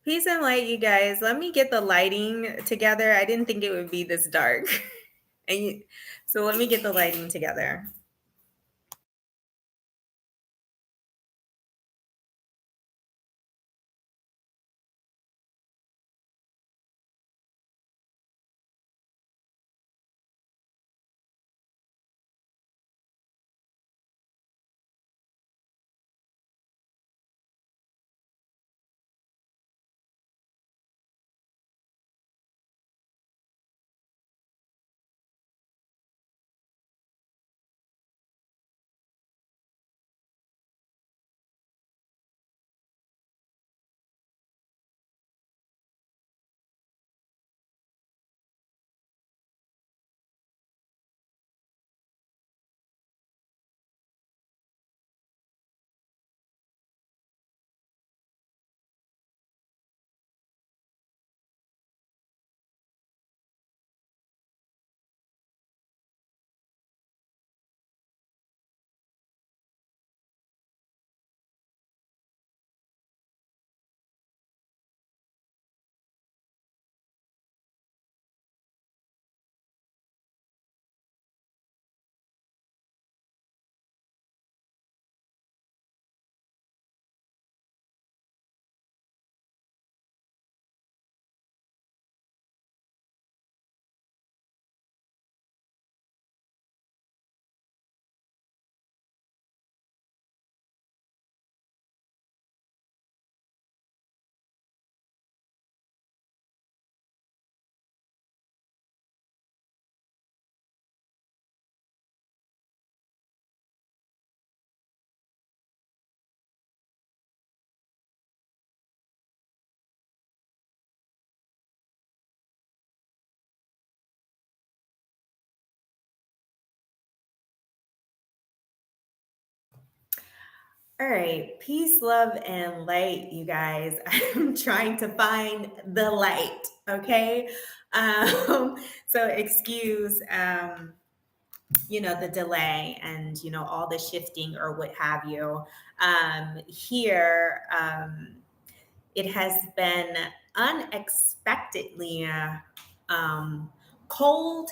Peace and light, you guys. Let me get the lighting together. I didn't think it would be this dark. So let me get the lighting together. All right, peace, love, and light, you guys. I'm trying to find the light, okay? Um, so excuse, the delay and, all the shifting or what have you. Here, it has been unexpectedly um, cold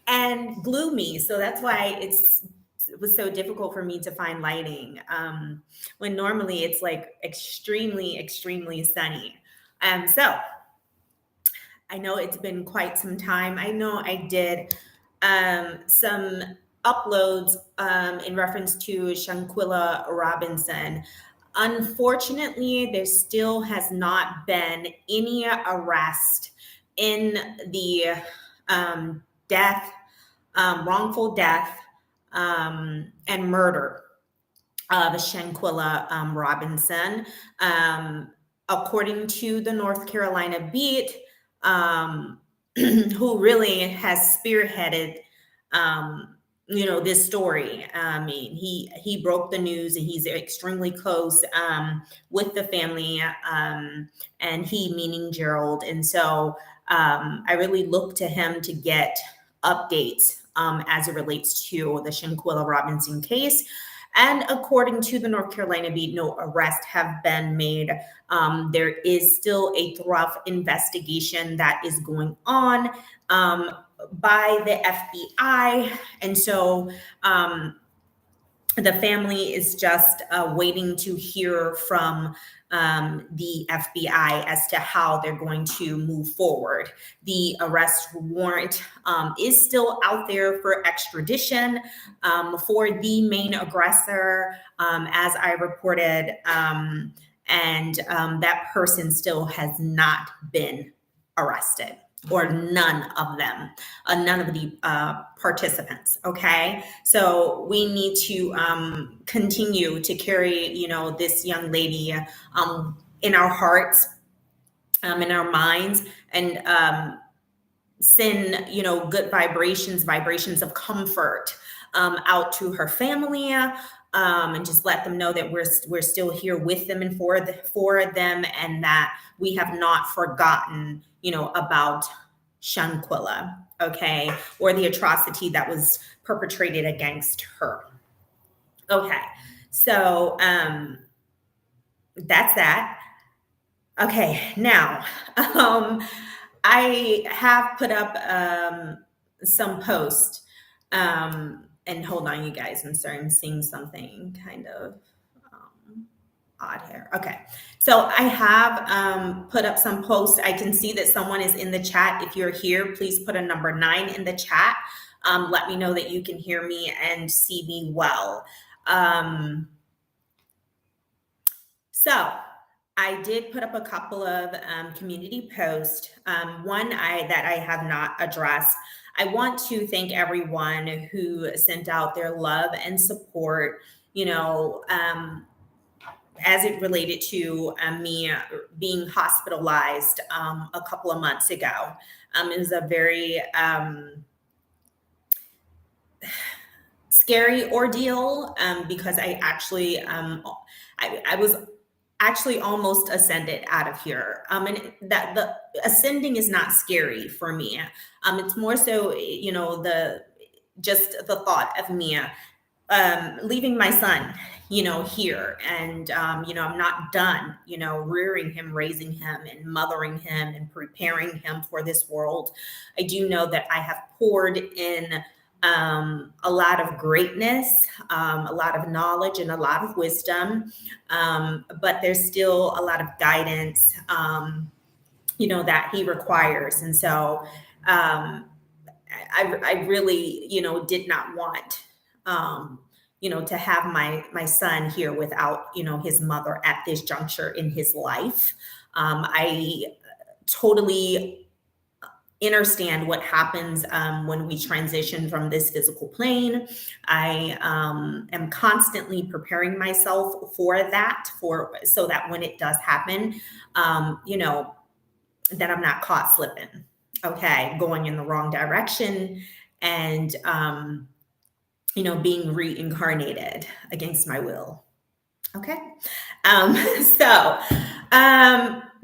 and gloomy. So that's why it was so difficult for me to find lighting when normally it's like extremely, extremely sunny. So I know it's been quite some time. I know I did some uploads in reference to Shanquella Robinson. Unfortunately, there still has not been any arrest in the death, wrongful death, and murder of Shanquella Robinson. According to the North Carolina Beat, um, who really has spearheaded, this story. I mean, he broke the news, and he's extremely close with the family, and he meaning Gerald. And so I really look to him to get updates as it relates to the Shanquella Robinson case. And according to the North Carolina Beat, no arrests have been made. There is still a thorough investigation that is going on by the FBI. And so the family is just waiting to hear from the FBI as to how they're going to move forward. The arrest warrant is still out there for extradition for the main aggressor, as I reported, and that person still has not been arrested, or none of them, none of the participants. Okay, so we need to continue to carry, this young lady in our hearts, in our minds, and send, good vibrations of comfort out to her family, and just let them know that we're still here with them and for them, and that we have not forgotten, about Shanquella, okay, or the atrocity that was perpetrated against her. Okay, so that's that. Okay, now, um, I have put up some post. And hold on, you guys. I'm starting seeing something kind of um, odd here. Okay, so I have put up some posts. I can see that someone is in the chat. If you're here, please put a number 9 in the chat. Let me know that you can hear me and see me well. So I did put up a couple of community posts. One that I have not addressed. I want to thank everyone who sent out their love and support. You know, as it related to me being hospitalized a couple of months ago. It was a very scary ordeal because I was actually almost ascended out of here. And that the ascending is not scary for me. It's more so, just the thought of me leaving my son, here. And, I'm not done, rearing him, raising him, and mothering him and preparing him for this world. I do know that I have poured in a lot of greatness, a lot of knowledge, and a lot of wisdom. But there's still a lot of guidance, that he requires. And so I really, did not want, to have my son here without, his mother at this juncture in his life. I totally understand what happens when we transition from this physical plane. I am constantly preparing myself for that, so that when it does happen, that I'm not caught slipping. Okay, going in the wrong direction, and being reincarnated against my will. Okay. Um, so,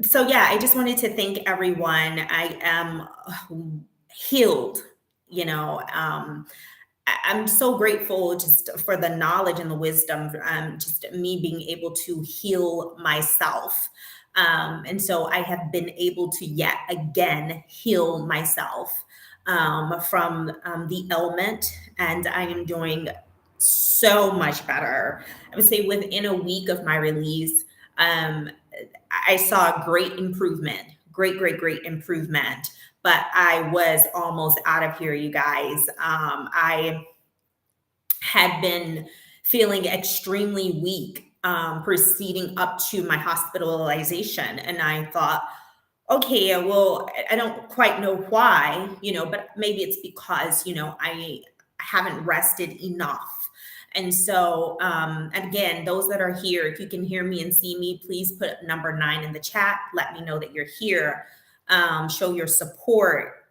so yeah, I just wanted to thank everyone. I am healed, you know. I'm so grateful just for the knowledge and the wisdom, just me being able to heal myself. And so I have been able to yet again heal myself from the ailment, and I am doing so much better. I would say within a week of my release, um, I saw great improvement, great improvement. But I was almost out of here, you guys. I had been feeling extremely weak proceeding up to my hospitalization. And I thought, okay, well, I don't quite know why, but maybe it's because, I haven't rested enough. And so, again, those that are here, if you can hear me and see me, please put number 9 in the chat. Let me know that you're here. Show your support,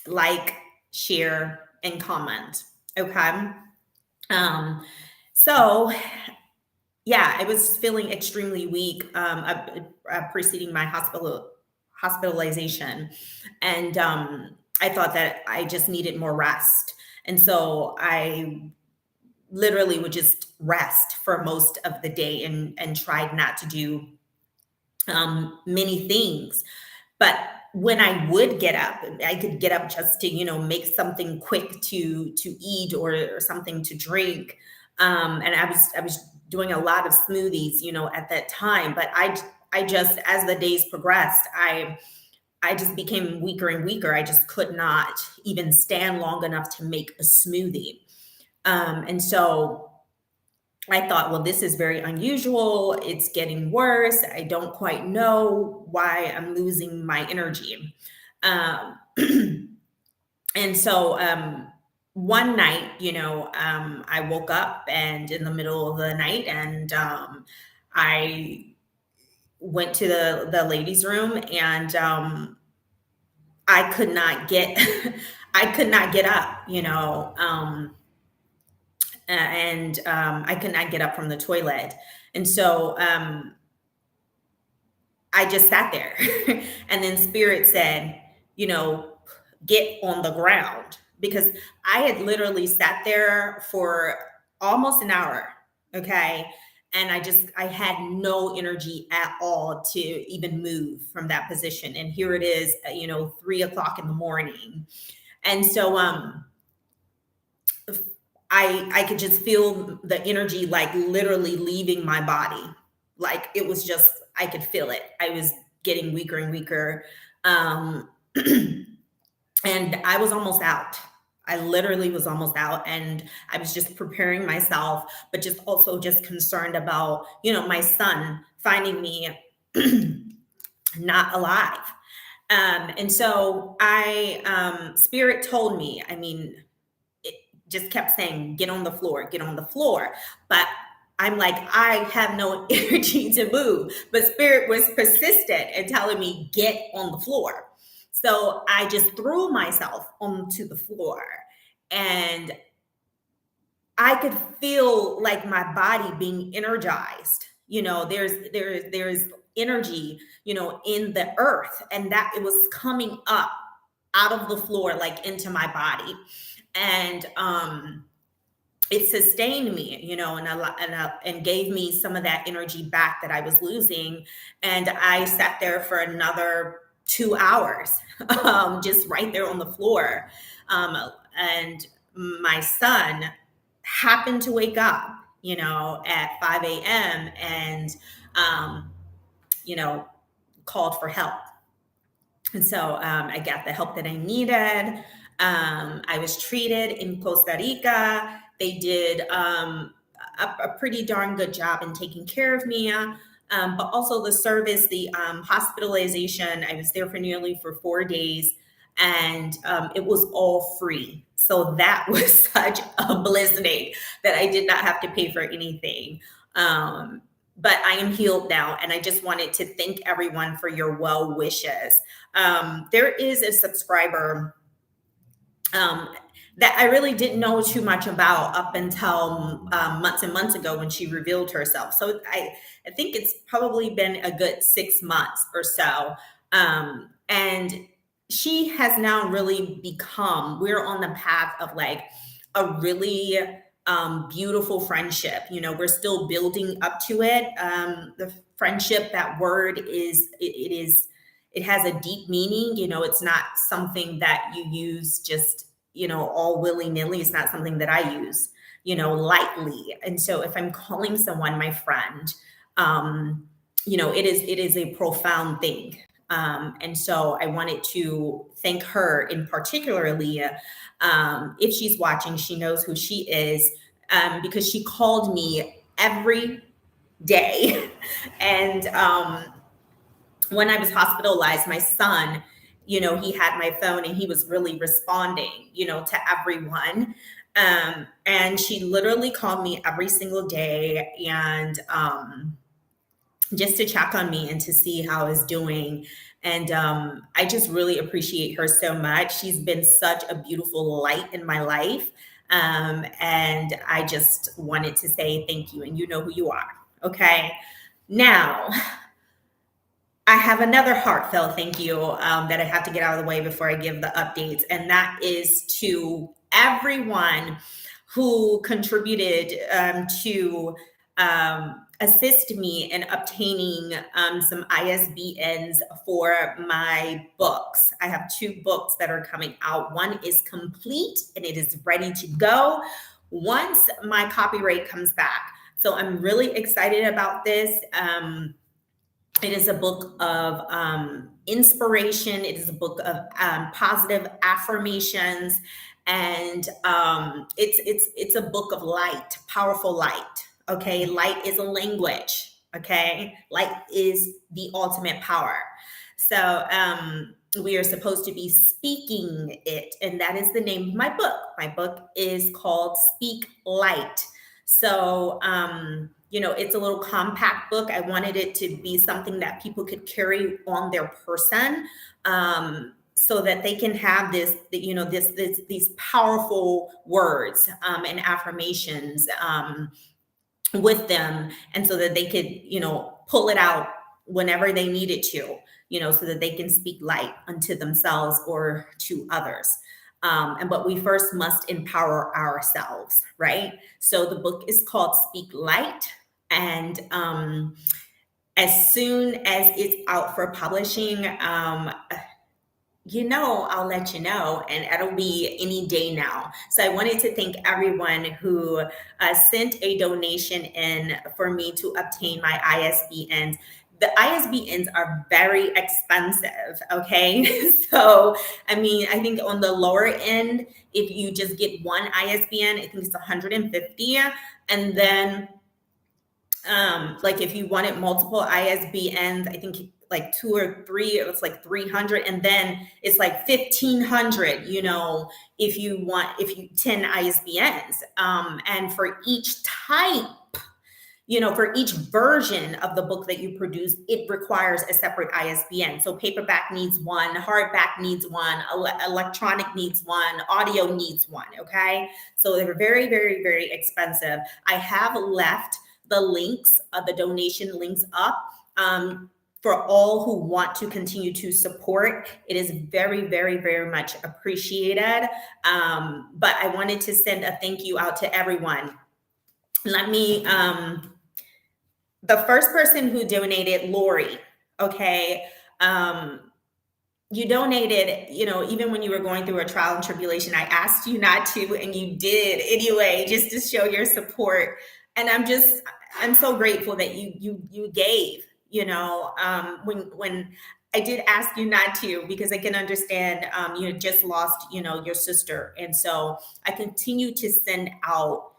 like, share, and comment. Okay. So yeah, I was feeling extremely weak preceding my hospitalization, and I thought that I just needed more rest, and so I literally would just rest for most of the day and tried not to do many things. But when I would get up, I could get up just to, make something quick to eat, or something to drink. And I was doing a lot of smoothies, at that time. But I just, as the days progressed, I just became weaker and weaker. I just could not even stand long enough to make a smoothie. And so I thought, well, this is very unusual. It's getting worse. I don't quite know why I'm losing my energy. Um, and so one night, I woke up, and in the middle of the night, and I went to the ladies' room, and I could not get I could not get up, and I could not get up from the toilet. And so I just sat there. And then Spirit said, get on the ground, because I had literally sat there for almost an hour. Okay. And I had no energy at all to even move from that position. And here it is, 3 o'clock in the morning. And so, I could just feel the energy like literally leaving my body. Like it was just, I could feel it. I was getting weaker and weaker. Um, and I was almost out. I literally was almost out, and I was just preparing myself, but just also just concerned about, my son finding me not alive. And so Spirit told me, it just kept saying, get on the floor, get on the floor. But I'm like, I have no energy to move. But Spirit was persistent and telling me, get on the floor. So I just threw myself onto the floor, and I could feel like my body being energized. There's energy, in the earth, and that it was coming up out of the floor, like into my body. And it sustained me, and gave me some of that energy back that I was losing. And I sat there for another 2 hours, just right there on the floor. And my son happened to wake up, at 5 a.m. and, you know, called for help. And so I got the help that I needed. I was treated in Costa Rica. They did a pretty darn good job in taking care of me. But also the service, the hospitalization, I was there for 4 days, and it was all free. So that was such a blessing that I did not have to pay for anything. But I am healed now, and I just wanted to thank everyone for your well wishes. There is a subscriber that I really didn't know too much about up until months and months ago when she revealed herself. So I think it's probably been a good 6 months or so. And she has now really become, we're on the path of like a really beautiful friendship. We're still building up to it. The friendship, that word it has a deep meaning. It's not something that you use just, all willy-nilly. It's not something that I use, lightly. And so if I'm calling someone my friend, it is a profound thing. And so I wanted to thank her in particularly. If she's watching, she knows who she is, because she called me every day. And when I was hospitalized, my son, he had my phone, and he was really responding, to everyone. And she literally called me every single day, and just to check on me and to see how I was doing. And I just really appreciate her so much. She's been such a beautiful light in my life. And I just wanted to say thank you, and you know who you are. Okay. Now, I have another heartfelt thank you that I have to get out of the way before I give the updates. And that is to everyone who contributed to assist me in obtaining some ISBNs for my books. I have 2 books that are coming out. One is complete and it is ready to go once my copyright comes back. So I'm really excited about this. It is a book of inspiration. It is a book of positive affirmations, and it's a book of light, powerful light. Okay, light is a language. Okay, light is the ultimate power. So we are supposed to be speaking it, and that is the name of my book. My book is called Speak Light. So it's a little compact book. I wanted it to be something that people could carry on their person, so that they can have these powerful words and affirmations with them, and so that they could pull it out whenever they needed to, so that they can speak light unto themselves or to others. But we first must empower ourselves, right? So the book is called Speak Light. And as soon as it's out for publishing, I'll let you know, and it'll be any day now. So I wanted to thank everyone who sent a donation in for me to obtain my ISBNs. The ISBNs are very expensive, okay? So, I mean, I think on the lower end, if you just get one ISBN, I think it's 150. And then like if you wanted multiple ISBNs, I think like two or three, it was like 300, and then it's like 1,500, if you 10 ISBNs. And for each type, for each version of the book that you produce, it requires a separate ISBN. So paperback needs one, hardback needs one, electronic needs one, audio needs one, okay? So they're very, very, very expensive. I have left the links, the donation links up for all who want to continue to support. It is very, very, very much appreciated. But I wanted to send a thank you out to everyone. Let me, the first person who donated, Lori, okay, you donated, even when you were going through a trial and tribulation. I asked you not to, and you did anyway, just to show your support. And I'm so grateful that you gave, when I did ask you not to, because I can understand you just lost, your sister. And so I continue to send out,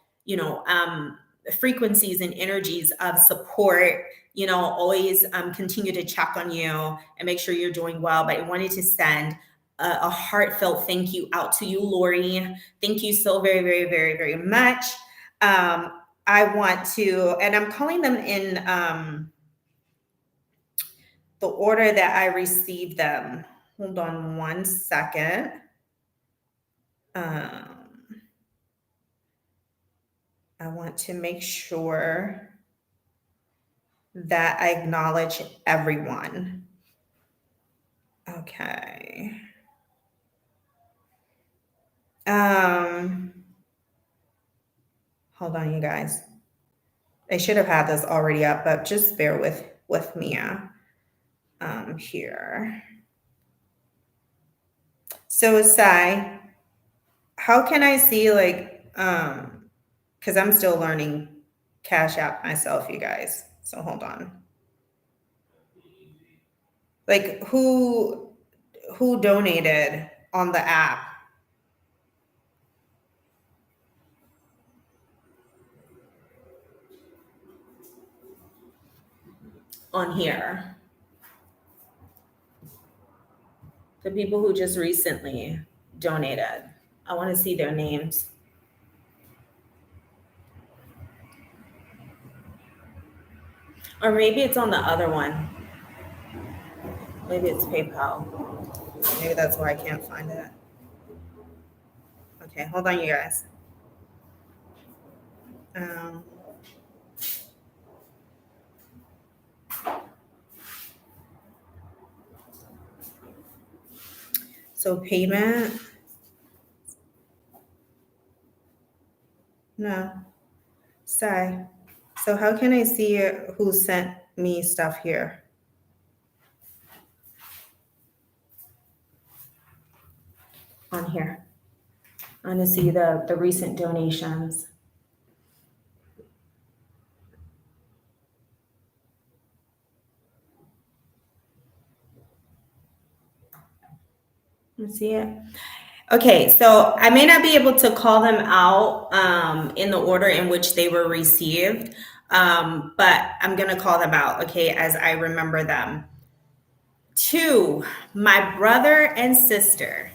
frequencies and energies of support, always continue to check on you and make sure you're doing well. But I wanted to send a heartfelt thank you out to you, Lori. Thank you so very, very, very, very much. I want to, and I'm calling them in the order that I received them. Hold on one second. I want to make sure that I acknowledge everyone. Okay. Hold on, you guys. I should have had this already up, but just bear with me here. So Sai, how can I see because I'm still learning Cash App myself, you guys. So hold on. Like who donated on the app? On here. The people who just recently donated. I want to see their names. Or maybe it's on the other one. Maybe it's PayPal. Maybe that's why I can't find it. Okay, hold on, you guys. So payment. No. Sai. So how can I see who sent me stuff here? On here. I want to see the recent donations. Let's see it. Okay, so I may not be able to call them out in the order in which they were received, but I'm going to call them out, okay, as I remember them. To my brother and sister,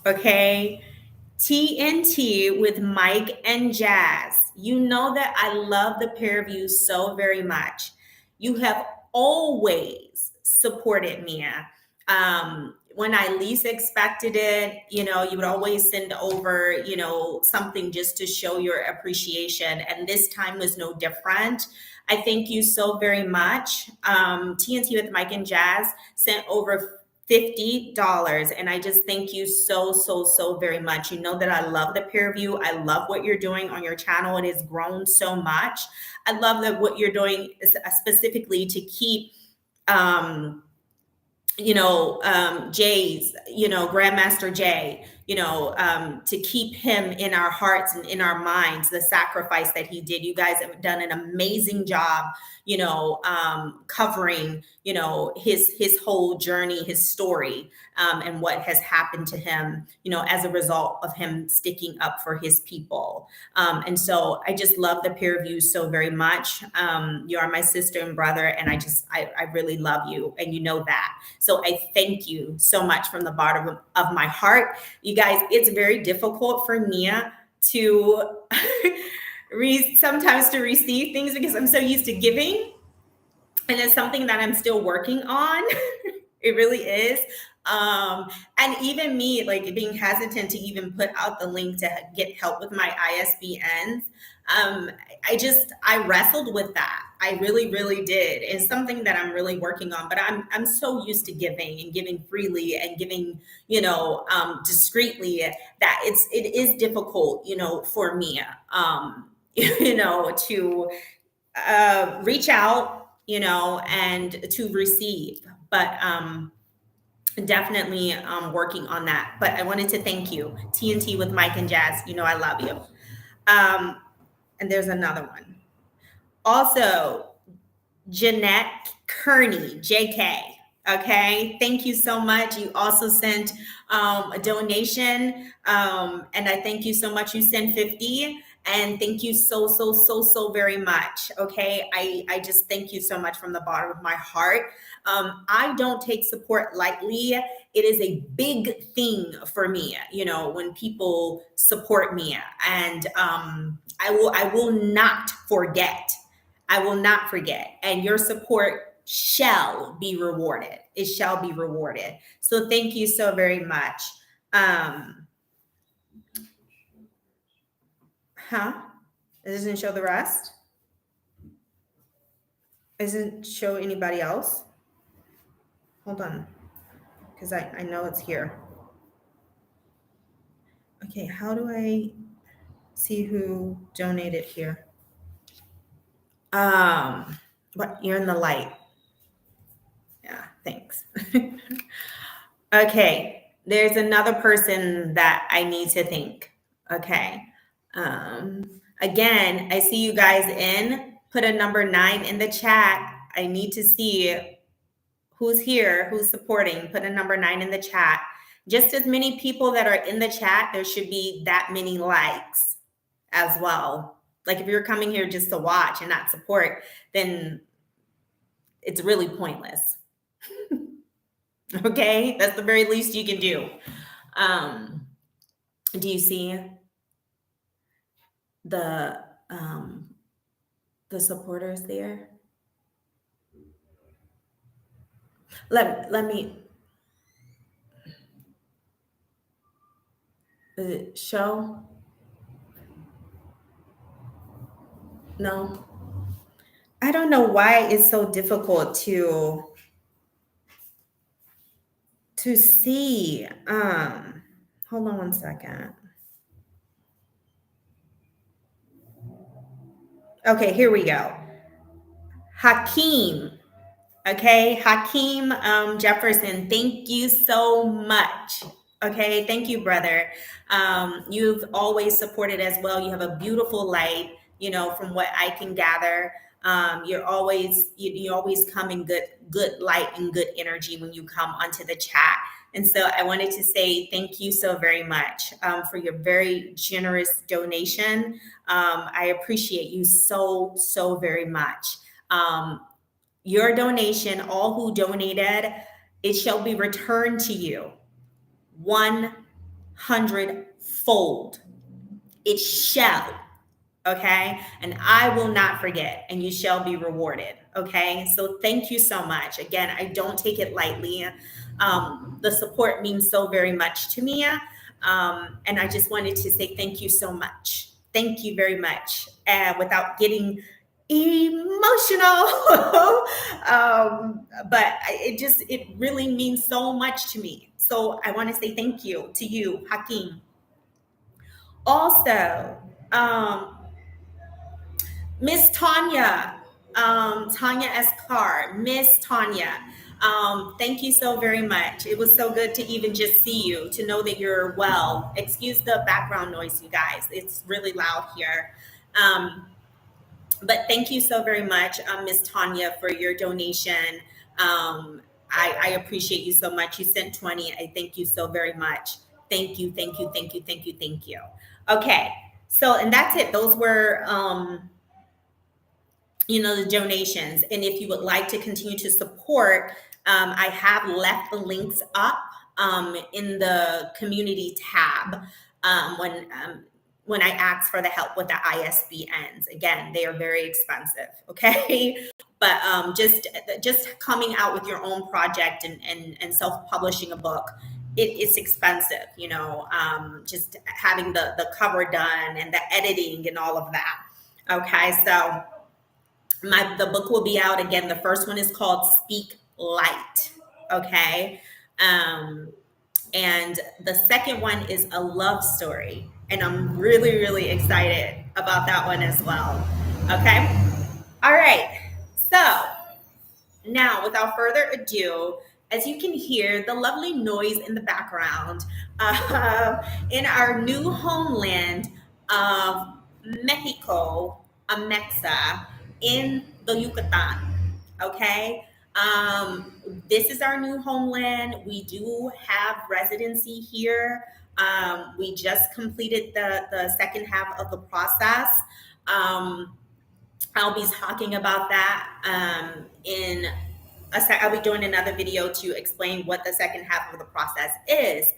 okay, TNT with Mike and Jazz. You know that I love the pair of you so very much. You have always supported me. When I least expected it, you would always send over, something just to show your appreciation. And this time was no different. I thank you so very much. TNT with Mike and Jazz sent over $50. And I just thank you so, so, so very much. You know that I love the peer review. I love what you're doing on your channel. It has grown so much. I love that what you're doing is specifically to keep, Jay's, Grandmaster Jay, to keep him in our hearts and in our minds, the sacrifice that he did. You guys have done an amazing job, covering, his whole journey, his story, and what has happened to him, as a result of him sticking up for his people. And so I just love the peer review so very much. You are my sister and brother, and I really love you, and you know that. So I thank you so much from the bottom of my heart. You guys, it's very difficult for Mia to sometimes to receive things because I'm so used to giving. And it's something that I'm still working on. It really is. And even me, like being hesitant to even put out the link to get help with my ISBNs. I wrestled with that. I really, really did. It's something that I'm really working on, but I'm so used to giving and giving freely and giving, discreetly that it is difficult, for me, to reach out, and to receive. But definitely working on that. But I wanted to thank you, TNT with Mike and Jazz. I love you. And there's another one. Also, Jeanette Kearney, JK. Okay, thank you so much. You also sent a donation, and I thank you so much. You sent 50, and thank you so, so, so, so very much. Okay, I just thank you so much from the bottom of my heart. I don't take support lightly. It is a big thing for me, when people support me, and I will not forget. I will not forget. And your support shall be rewarded. It shall be rewarded. So thank you so very much. It doesn't show the rest? It doesn't show anybody else? Hold on, because I know it's here. Okay, how do I see who donated here? But you're in the light. Yeah, thanks. Okay, there's another person that I need to thank. Okay. Again, I see you guys put a number 9 in the chat. I need to see who's here, who's supporting. Put a number 9 in the chat. Just as many people that are in the chat, there should be that many likes as well. Like if you're coming here just to watch and not support, then it's really pointless. Okay, that's the very least you can do. Do you see the supporters there? Let me. Does it show? No. I don't know why it's so difficult to see. Hold on one second. Okay, here we go. Hakeem. Okay, Hakeem Jefferson, thank you so much. Okay, thank you, brother. You've always supported as well. You have a beautiful light, from what I can gather. You're always, you always come in good light and good energy when you come onto the chat. And so I wanted to say thank you so very much for your very generous donation. I appreciate you so, so very much. Your donation, all who donated, it shall be returned to you 100-fold. It shall, okay? And I will not forget, and you shall be rewarded, okay? So thank you so much. Again, I don't take it lightly. The support means so very much to me. And I just wanted to say thank you so much. Thank you very much. Without getting emotional. But it really means so much to me. So I want to say thank you to you, Hakeem. Also, Miss Tanya, Tanya Escar, Miss Tanya. Thank you so very much. It was so good to even just see you, to know that you're well. Excuse the background noise, you guys. It's really loud here. But thank you so very much, Miss Tanya, for your donation. I appreciate you so much. You sent 20. I thank you so very much. Thank you, thank you, thank you, thank you, thank you. Okay, so, and that's it. Those were, the donations. And if you would like to continue to support, I have left the links up in the community tab when I ask for the help with the ISBNs. Again, they are very expensive, okay? But just coming out with your own project and self-publishing a book, it's expensive, just having the cover done and the editing and all of that. Okay, so the book will be out again. The first one is called Speak Light. Okay. And the second one is a love story. And I'm really, really excited about that one as well. Okay. All right. So now, without further ado, as you can hear the lovely noise in the background, in our new homeland of Mexico, Amexa, in the Yucatan. Okay. This is our new homeland. We do have residency here. We just completed the second half of the process. I'll be talking about that I'll be doing another video to explain what the second half of the process is.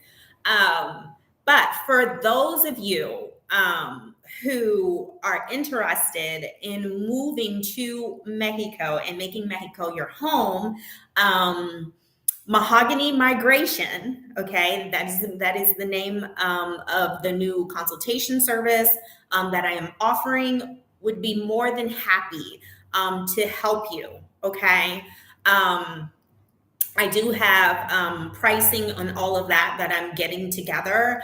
But for those of you who are interested in moving to Mexico and making Mexico your home, Mahogany Migration, okay, that is the name of the new consultation service that I am offering, would be more than happy to help you, okay? I do have pricing on all of that I'm getting together.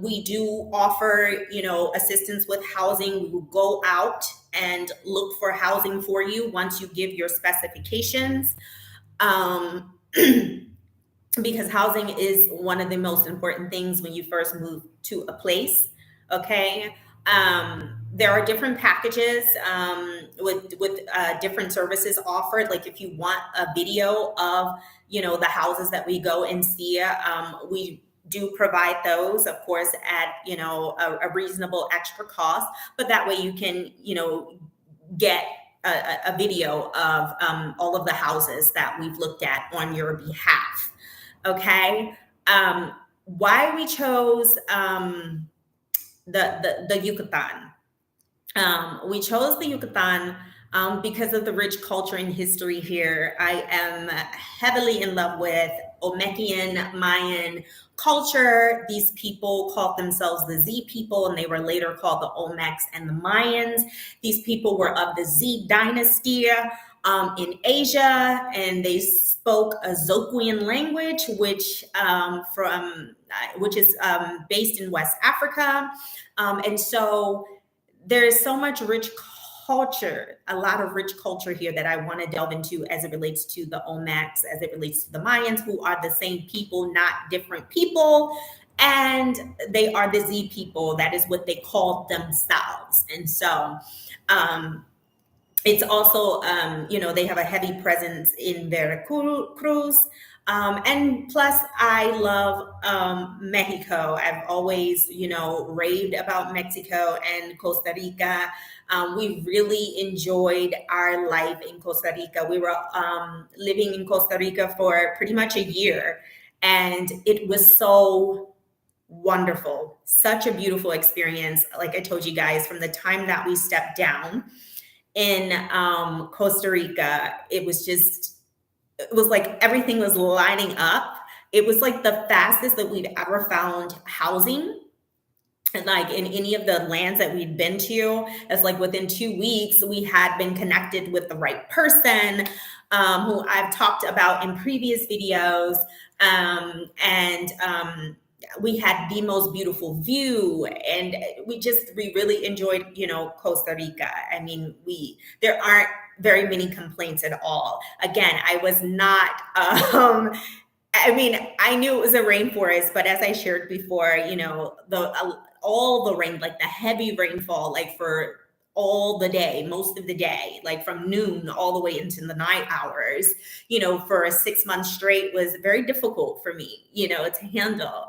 We do offer, assistance with housing. We will go out and look for housing for you once you give your specifications. Because housing is one of the most important things when you first move to a place, okay? There are different packages with different services offered. Like if you want a video of, the houses that we go and see, we do provide those, of course, at, a reasonable extra cost, but that way you can, get a video of all of the houses that we've looked at on your behalf. Okay. Why we chose the Yucatan. We chose the Yucatan because of the rich culture and history here. I am heavily in love with Olmecan Mayan culture. These people called themselves the Z people, and they were later called the Olmecs and the Mayans. These people were of the Z dynasty in Asia, and they spoke a Zoquian language, which is based in West Africa. And so there is so much rich culture, a lot of rich culture here that I want to delve into as it relates to the Olmecs, as it relates to the Mayans, who are the same people, not different people. And they are the Z people. That is what they called themselves. And so it's also, they have a heavy presence in Veracruz. And plus, I love Mexico. I've always, raved about Mexico and Costa Rica. We really enjoyed our life in Costa Rica. We were living in Costa Rica for pretty much a year, and it was so wonderful. Such a beautiful experience. Like I told you guys, from the time that we stepped down in Costa Rica, it was like everything was lining up. It was like the fastest that we've ever found housing. like in any of the lands that we'd been to, it's like within 2 weeks we had been connected with the right person, who I've talked about in previous videos, and we had the most beautiful view, and we really enjoyed, Costa Rica. I mean, there aren't very many complaints at all. Again, I was not I mean, I knew it was a rainforest, but as I shared before, all the rain, like the heavy rainfall, like for all the day, most of the day, like from noon all the way into the night hours, for 6 months straight was very difficult for me, to handle,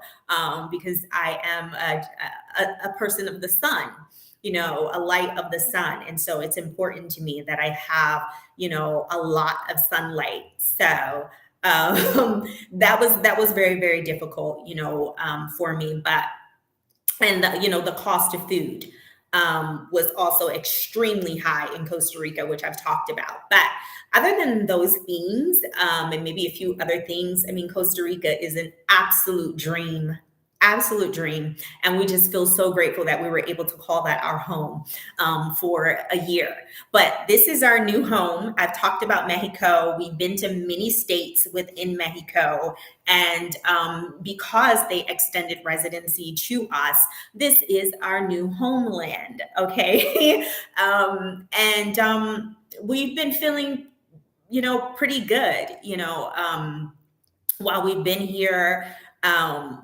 because I am a person of the sun, a light of the sun. And so it's important to me that I have, a lot of sunlight. So that was very, very difficult, for me. But and the cost of food was also extremely high in Costa Rica, which I've talked about. But other than those things, and maybe a few other things, I mean, Costa Rica is an absolute dream. Absolute dream. And we just feel so grateful that we were able to call that our home, for a year. But this is our new home. I've talked about Mexico. We've been to many states within Mexico. And because they extended residency to us, this is our new homeland. Okay. And we've been feeling, pretty good, while we've been here.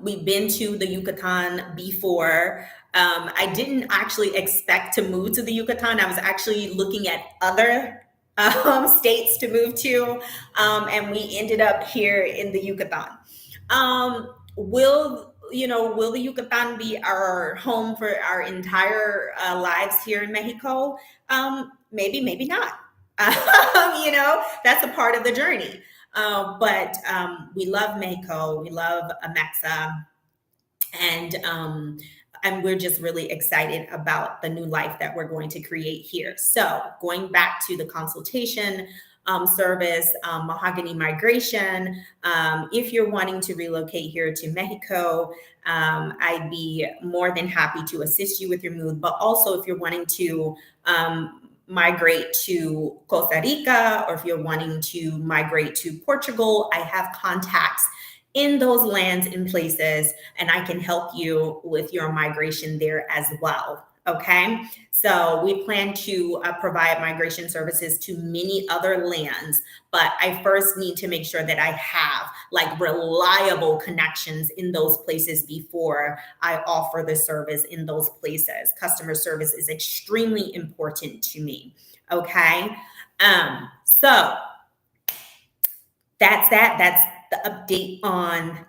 We've been to the Yucatan before. I didn't actually expect to move to the Yucatan. I was actually looking at other states to move to, and we ended up here in the Yucatan. Will the Yucatan be our home for our entire lives here in Mexico? Maybe, maybe not. That's a part of the journey. But we love Mexico, we love Amexa, and we're just really excited about the new life that we're going to create here. So going back to the consultation service, Mahogany Migration, if you're wanting to relocate here to Mexico, I'd be more than happy to assist you with your move. But also if you're wanting to migrate to Costa Rica, or if you're wanting to migrate to Portugal, I have contacts in those lands and places, and I can help you with your migration there as well. Okay, so we plan to provide migration services to many other lands, but I first need to make sure that I have like reliable connections in those places before I offer the service in those places. Customer service is extremely important to me. Okay, so that's that. That's the update on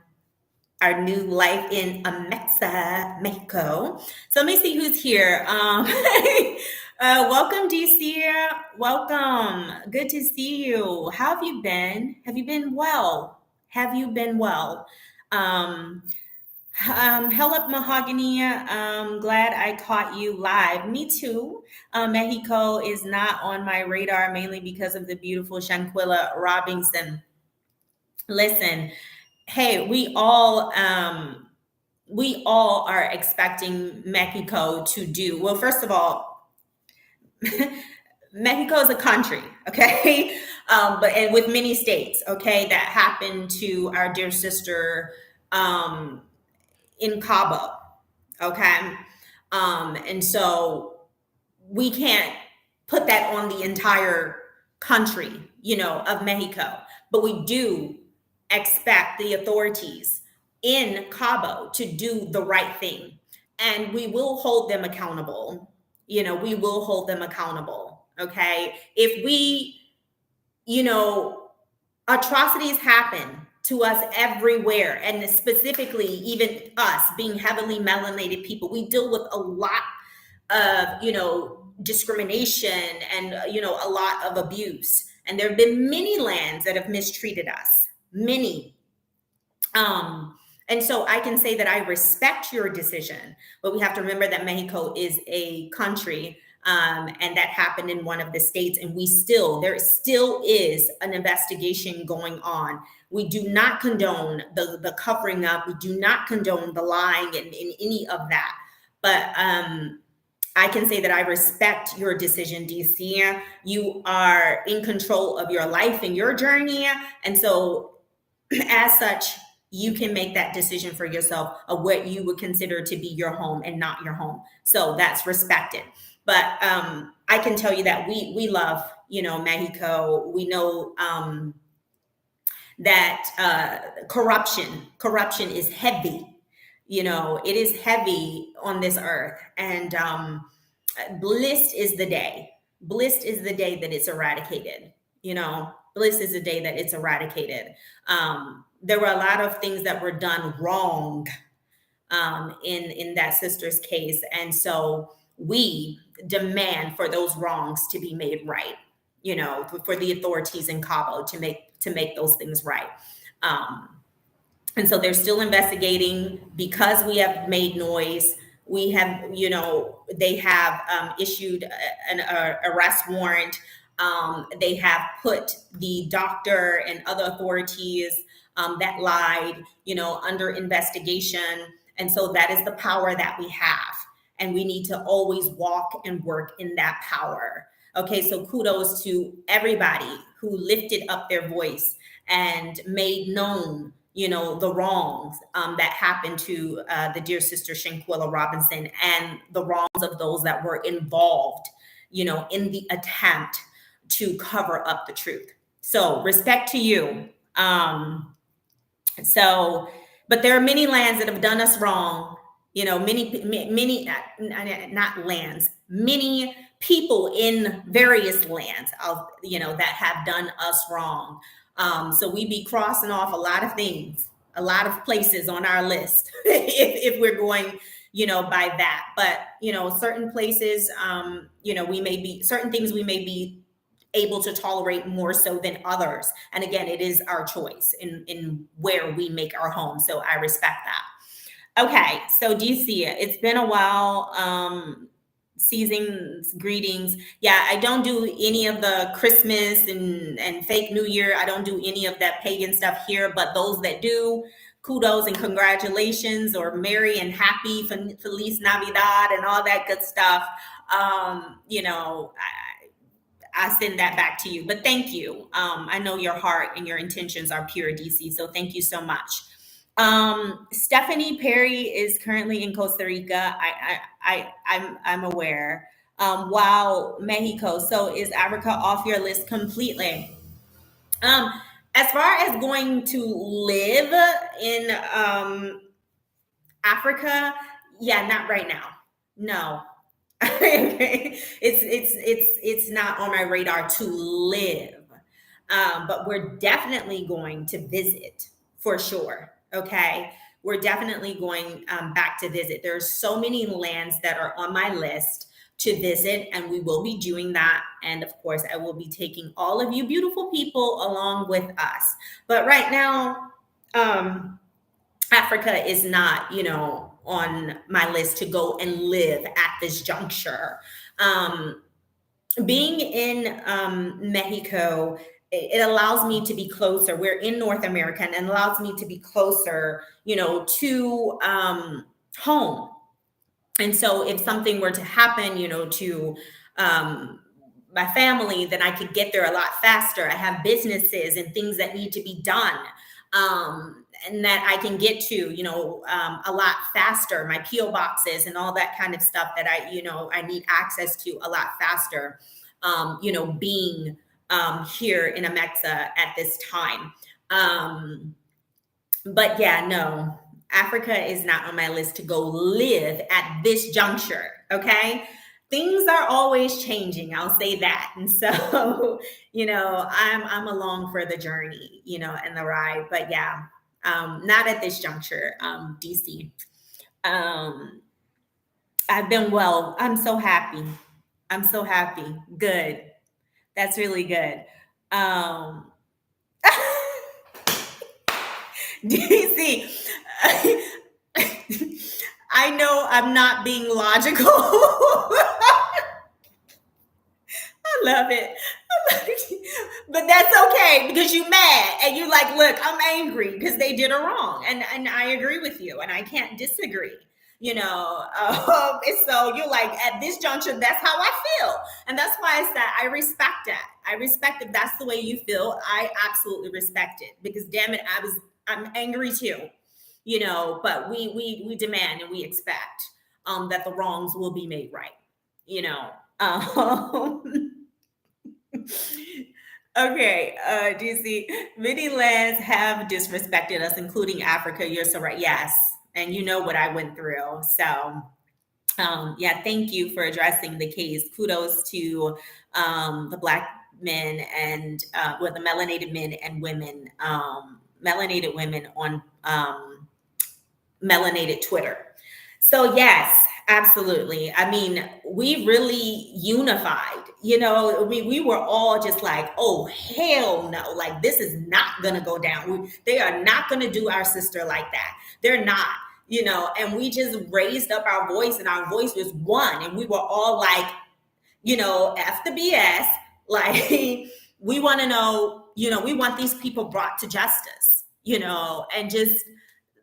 our new life in Amexa, Mexico. So let me see who's here. Welcome, DC. Welcome. Good to see you. How have you been? Have you been well? Have you been well? Hello, Mahogany. Glad I caught you live. Me too. Mexico is not on my radar, mainly because of the beautiful Shanquella Robinson. Listen, hey, we all are expecting Mexico to do well. First of all, Mexico is a country, okay, and with many states, okay, that happened to our dear sister in Cabo, okay, and so we can't put that on the entire country, of Mexico, but we do expect the authorities in Cabo to do the right thing, and we will hold them accountable. We will hold them accountable. Okay. If atrocities happen to us everywhere, and specifically even us being heavily melanated people, we deal with a lot of, discrimination and, a lot of abuse. And there have been many lands that have mistreated us. Many. And so I can say that I respect your decision, but we have to remember that Mexico is a country, and that happened in one of the states, and there still is an investigation going on. We do not condone the covering up. We do not condone the lying and any of that. But I can say that I respect your decision, DC. You are in control of your life and your journey. And so, as such, you can make that decision for yourself of what you would consider to be your home and not your home. So that's respected. But I can tell you that we love, Mexico. We know that corruption is heavy. It is heavy on this earth, and blessed is the day. Blessed is the day that it's eradicated. Blessed is the day that it's eradicated. There were a lot of things that were done wrong in that sister's case, and so we demand for those wrongs to be made right. For the authorities in Cabo to make those things right. And so they're still investigating because we have made noise. We have, they have issued an arrest warrant. They have put the doctor and other authorities that lied, under investigation. And so that is the power that we have. And we need to always walk and work in that power. Okay, so kudos to everybody who lifted up their voice and made known, the wrongs that happened to the dear sister Shanquella Robinson, and the wrongs of those that were involved, in the attempt to cover up the truth. So respect to you. But there are many lands that have done us wrong. Many, not lands, many people in various lands, that have done us wrong. So we be crossing off a lot of things, a lot of places on our list, if we're going, by that. But, certain places, certain things we may be able to tolerate more so than others. And again, it is our choice in where we make our home. So I respect that. Okay, so DC, it's been a while. Seasons, greetings. Yeah, I don't do any of the Christmas and fake New Year. I don't do any of that pagan stuff here, but those that do, kudos and congratulations, or merry and happy Feliz Navidad and all that good stuff. I send that back to you, but thank you. I know your heart and your intentions are pure, DC, so thank you so much. Stephanie Perry is currently in Costa Rica. I'm aware. Wow, Mexico. So is Africa off your list completely? As far as going to live in Africa, yeah, not right now. No. It's not on my radar to live. But we're definitely going to visit for sure. Okay, we're definitely going back to visit. There's so many lands that are on my list to visit, and we will be doing that. And of course, I will be taking all of you beautiful people along with us. But right now, Africa is not, on my list to go and live at this juncture. Being in Mexico, it allows me to be closer. We're in North America, and it allows me to be closer, to home. And so if something were to happen, to my family, then I could get there a lot faster. I have businesses and things that need to be done, and that I can get to, a lot faster. My PO boxes and all that kind of stuff that I need access to a lot faster. Being here in Amexa at this time. But yeah, no, Africa is not on my list to go live at this juncture. Okay. Things are always changing. I'll say that. And so, I'm along for the journey, and the ride, but yeah, not at this juncture, DC. I've been well. I'm so happy. Good. That's really good. DC, I know I'm not being logical. I love it. But that's okay, because you're mad and you're like, look, I'm angry because they did her wrong. And I agree with you, and I can't disagree. And so you're like, at this juncture, that's how I feel. And that's why I said I respect that. I respect if that's the way you feel. I absolutely respect it, because damn it, I'm angry too, but we demand and we expect that the wrongs will be made right, you know. Okay, DC, many lands have disrespected us, including Africa. You're so right. Yes. And you know what I went through. So, yeah, thank you for addressing the case. Kudos to the Black men and the melanated men and women, melanated women on melanated Twitter. So yes, absolutely. I mean, we really unified. We were all just like, oh hell no, like this is not gonna go down. They are not gonna do our sister like that. They're not. And we just raised up our voice, and our voice was one, and we were all like, F the BS. Like, we want to know, we want these people brought to justice, and just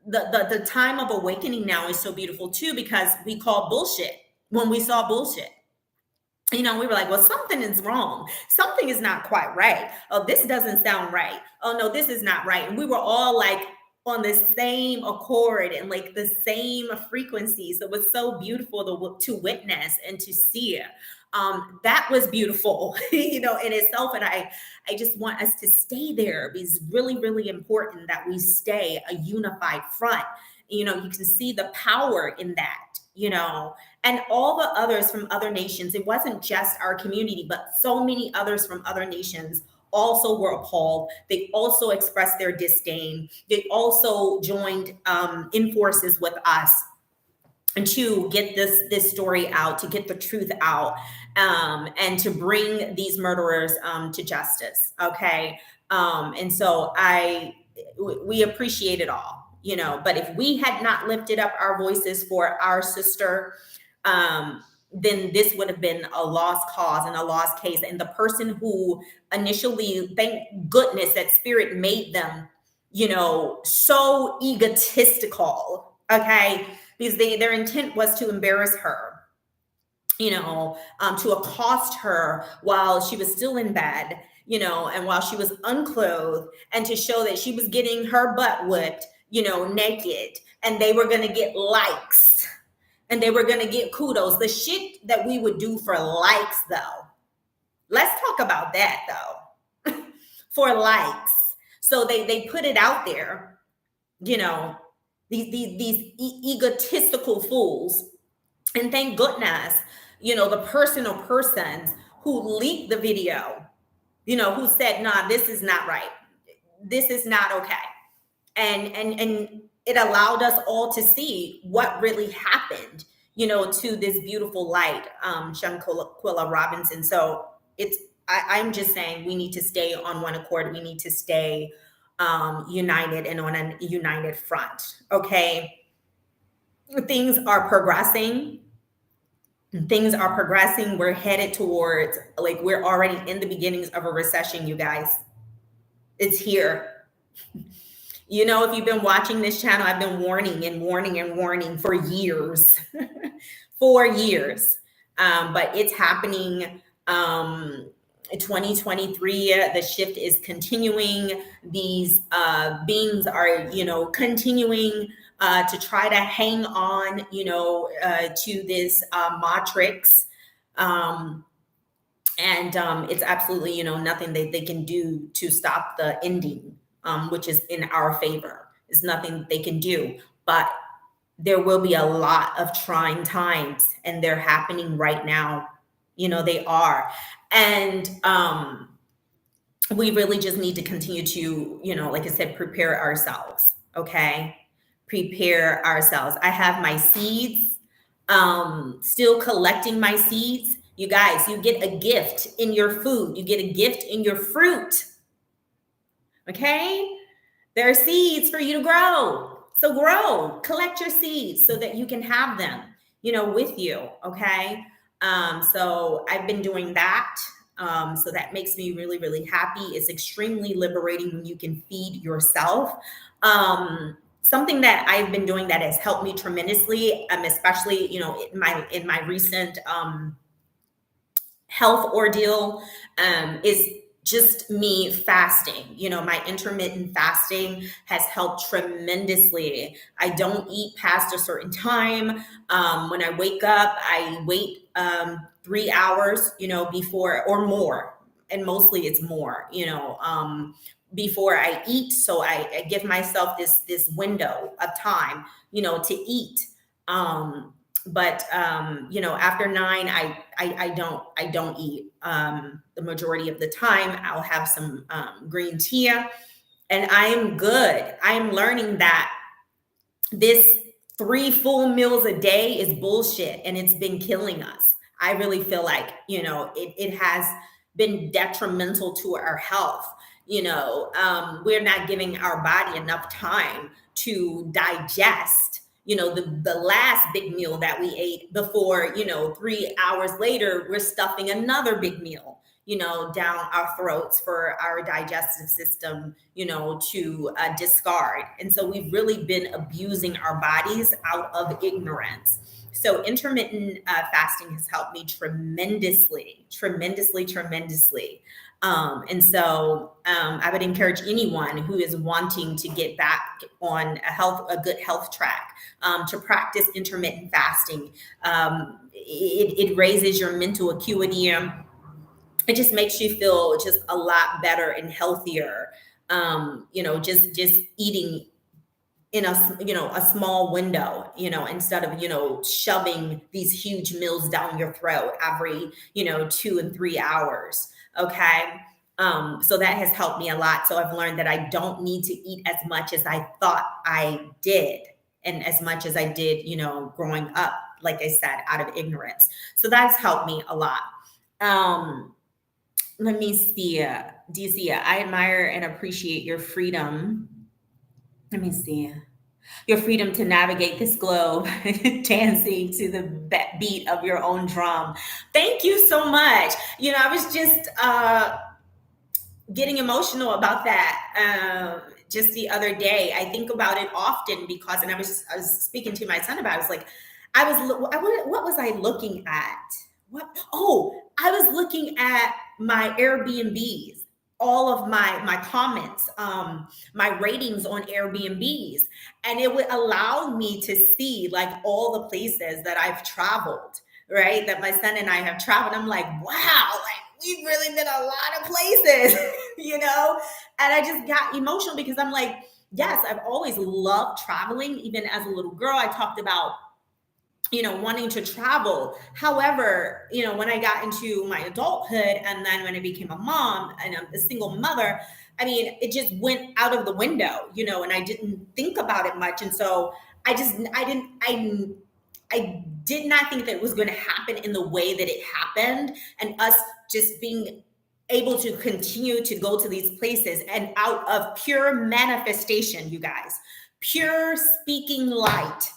the time of awakening now is so beautiful too, because we call bullshit when we saw bullshit. We were like, well, something is wrong. Something is not quite right. Oh, this doesn't sound right. Oh, no, this is not right. And we were all like on the same accord and like the same frequencies. It was so beautiful to witness and to see. That was beautiful, in itself. And I just want us to stay there. It's really, really important that we stay a unified front. You can see the power in that, and all the others from other nations. It wasn't just our community, but so many others from other nations also were appalled. They also expressed their disdain. They also joined in forces with us and to get this story out, to get the truth out, and to bring these murderers to justice. Okay. And so we appreciate it all, but if we had not lifted up our voices for our sister, then this would have been a lost cause and a lost case. And the person who initially, thank goodness that spirit made them, so egotistical, okay? Because their intent was to embarrass her, to accost her while she was still in bed, and while she was unclothed, and to show that she was getting her butt whipped, naked, and they were going to get likes and they were going to get kudos. The shit that we would do for likes, though. Let's talk about that, though. For likes. So they put it out there, these egotistical fools. And thank goodness, the person or persons who leaked the video, who said, nah, this is not right. This is not okay. And it allowed us all to see what really happened, to this beautiful light, Shanquella Robinson. So I'm just saying we need to stay on one accord. We need to stay united and on a united front. Okay. Things are progressing. We're headed towards, like, we're already in the beginnings of a recession, you guys. It's here. If you've been watching this channel, I've been warning for years, for years. But it's happening. 2023, the shift is continuing. These beings are, continuing to try to hang on, to this matrix. And it's absolutely, nothing they can do to stop the ending, which is in our favor. It's nothing they can do. But there will be a lot of trying times, and they're happening right now. They are. And we really just need to continue to, like I said, prepare ourselves. Okay. Prepare ourselves. I have my seeds, still collecting my seeds. You guys, you get a gift in your food. You get a gift in your fruit. Okay. There are seeds for you to grow. So grow, collect your seeds so that you can have them, with you. Okay. So I've been doing that. So that makes me really, really happy. It's extremely liberating when you can feed yourself. something that I've been doing that has helped me tremendously, especially, in my recent health ordeal, is just me fasting. My intermittent fasting has helped tremendously. I don't eat past a certain time. When I wake up, I wait 3 hours, before, or more, and mostly it's more, before I eat. So I give myself this window of time, to eat. But after 9, I don't eat. The majority of the time I'll have some green tea, and I am good. I am learning that this 3 full meals a day is bullshit, and it's been killing us. I really feel like, it has been detrimental to our health. We're not giving our body enough time to digest, the last big meal that we ate before, 3 hours later, we're stuffing another big meal, down our throats for our digestive system, to discard. And so we've really been abusing our bodies out of ignorance. So intermittent fasting has helped me tremendously, tremendously, tremendously. And so I would encourage anyone who is wanting to get back on a good health track, to practice intermittent fasting. It raises your mental acuity. It just makes you feel just a lot better and healthier. Just eating in a small window, instead of, shoving these huge meals down your throat every, 2 and 3 hours. Okay. So that has helped me a lot. So I've learned that I don't need to eat as much as I thought I did, and as much as I did, growing up, like I said, out of ignorance. So that's helped me a lot. Let me see. DC, I admire and appreciate your freedom. Let me see. Your freedom to navigate this globe, dancing to the beat of your own drum. Thank you so much. I was just getting emotional about that just the other day. I think about it often because, and I was speaking to my son about it. I was like, what was I looking at? I was looking at my Airbnbs, all of my comments, my ratings on Airbnbs, and it would allow me to see like all the places that I've traveled, right? That my son and I have traveled. I'm like, wow, like we've really been a lot of places, And I just got emotional because I'm like, yes, I've always loved traveling. Even as a little girl, I talked about wanting to travel. However, when I got into my adulthood, and then when I became a mom and I'm a single mother, I mean, it just went out of the window, and I didn't think about it much. And so I did not think that it was going to happen in the way that it happened, and us just being able to continue to go to these places, and out of pure manifestation, you guys, pure speaking light.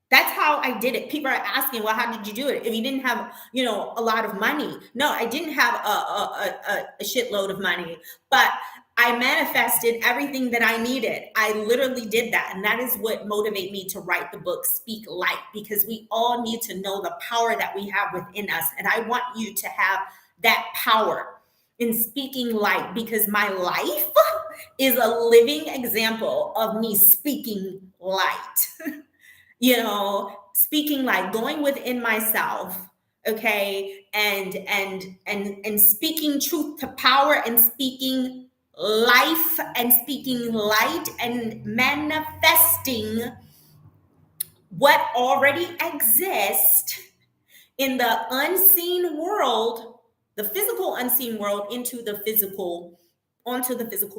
That's how I did it. People are asking, well, how did you do it? If you didn't have, a lot of money. No, I didn't have a shitload of money, but I manifested everything that I needed. I literally did that. And that is what motivated me to write the book, Speak Light, because we all need to know the power that we have within us. And I want you to have that power in speaking light, because my life is a living example of me speaking light. Speaking like going within myself, okay, and speaking truth to power, and speaking life, and speaking light, and manifesting what already exists in the unseen world, the physical unseen world, onto the physical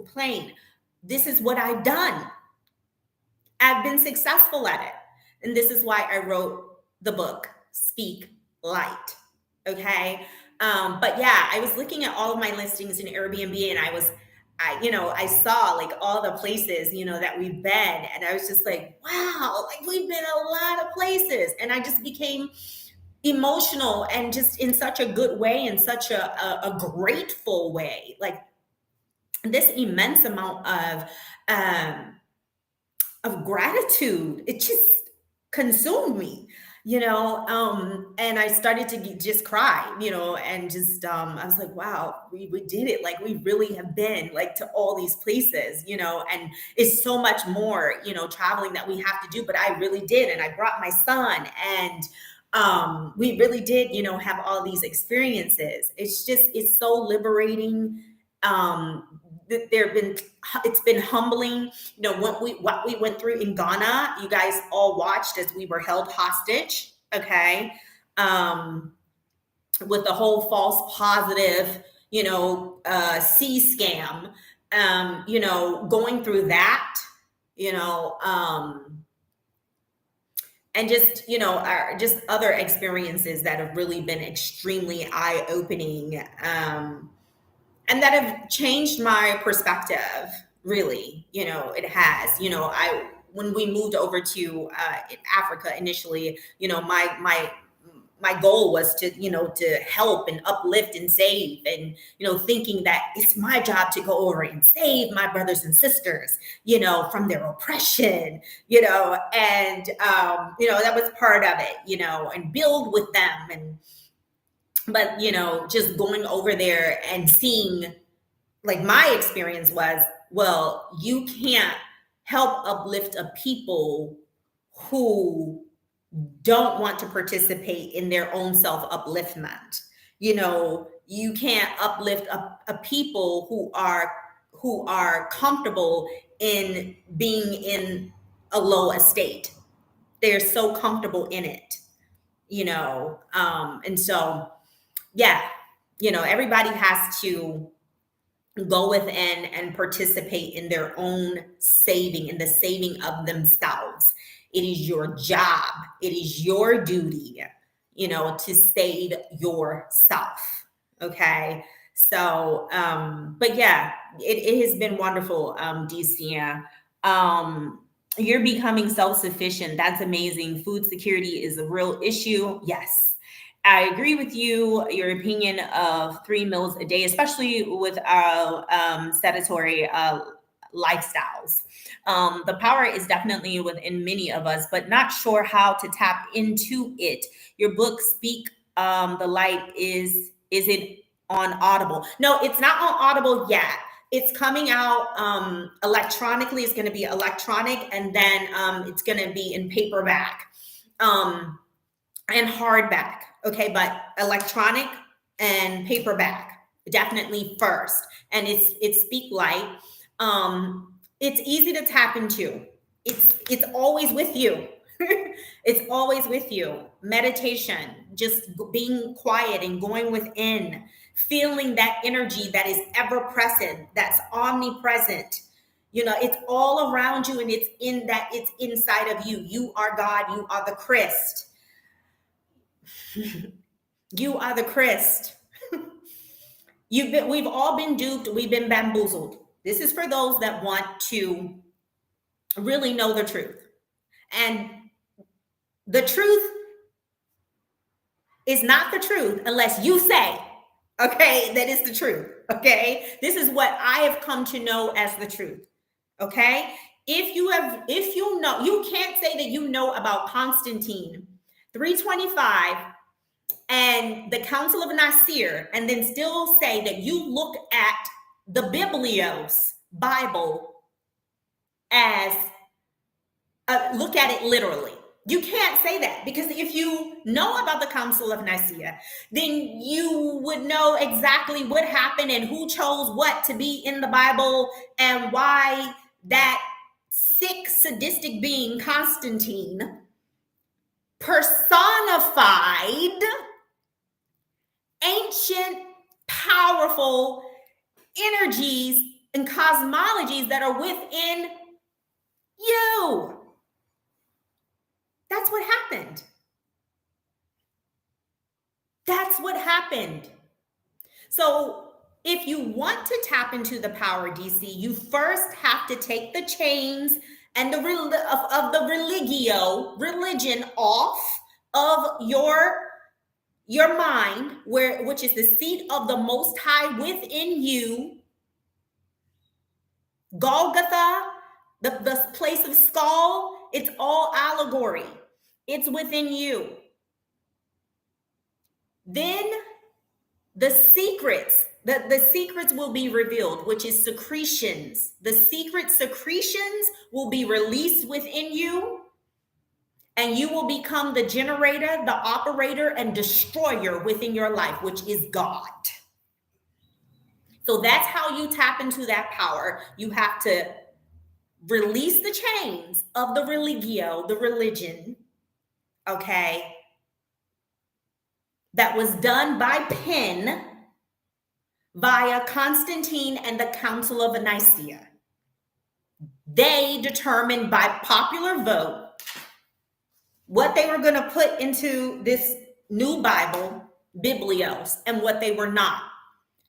plane. This is what I've done. I've been successful at it. And this is why I wrote the book, Speak Light. Okay. But yeah, I was looking at all of my listings in Airbnb, and I saw like all the places, that we've been. And I was just like, wow, like we've been a lot of places. And I just became emotional, and just in such a good way, in such a grateful way. Like this immense amount of, of gratitude. It just consumed me, and I started to just cry, and just I was like, wow, we did it. Like, we really have been like to all these places, and it's so much more, traveling that we have to do, but I really did. And I brought my son, and we really did, have all these experiences. It's so liberating. There have been It's been humbling, what we went through in Ghana. You guys all watched as we were held hostage, okay, with the whole false positive, C scam, going through that, and just, just other experiences that have really been extremely eye opening, and that have changed my perspective. Really, it has. I When we moved over to Africa initially, my goal was to, to help and uplift and save, and, thinking that it's my job to go over and save my brothers and sisters, from their oppression, and, that was part of it, and build with them. But, just going over there and seeing, like, my experience was, well, you can't help uplift a people who don't want to participate in their own self upliftment. You can't uplift a people who are comfortable in being in a low estate. They're so comfortable in it, and so, yeah, everybody has to go within and participate in their own saving, in the saving of themselves. It is your job, it is your duty, to save yourself. Okay. So, but yeah, it has been wonderful, Decia. You're becoming self-sufficient. That's amazing. Food security is a real issue. Yes, I agree with you, your opinion of 3 meals a day, especially with sedentary lifestyles. The power is definitely within many of us, but not sure how to tap into it. Your book, Speak the Light, is it on Audible? No, it's not on Audible yet. It's coming out electronically. It's going to be electronic, and then it's going to be in paperback. And hardback, okay, but electronic and paperback definitely first. And it's Speak Light. It's easy to tap into. It's always with you. It's always with you. Meditation, just being quiet and going within, feeling that energy that is ever present, that's omnipresent. It's all around you, and it's inside of you. You are God. You are the Christ. You are the Christ. We've all been duped. We've been bamboozled. This is for those that want to really know the truth. And the truth is not the truth unless you say, okay, that is the truth. Okay. This is what I have come to know as the truth. Okay. If you know, you can't say that you know about Constantine 325 and the Council of Nicaea, and then still say that you look at the Biblios, Bible, as look at it literally. You can't say that, because if you know about the Council of Nicaea, then you would know exactly what happened and who chose what to be in the Bible, and why that sick, sadistic being, Constantine, personified ancient, powerful energies and cosmologies that are within you. That's what happened. That's what happened. So if you want to tap into the power, DC, you first have to take the chains and of the religion off of your mind, which is the seat of the Most High within you. Golgotha The place of skull, it's all allegory. It's within you. Then the secrets will be revealed, which is secretions. The secret secretions will be released within you, and you will become the generator, the operator, and destroyer within your life, which is God. So that's how you tap into that power. You have to release the chains of the religio, the religion, okay, that was done by pen via Constantine and the Council of Nicaea. They determined by popular vote what they were going to put into this new Bible, Biblios, and what they were not.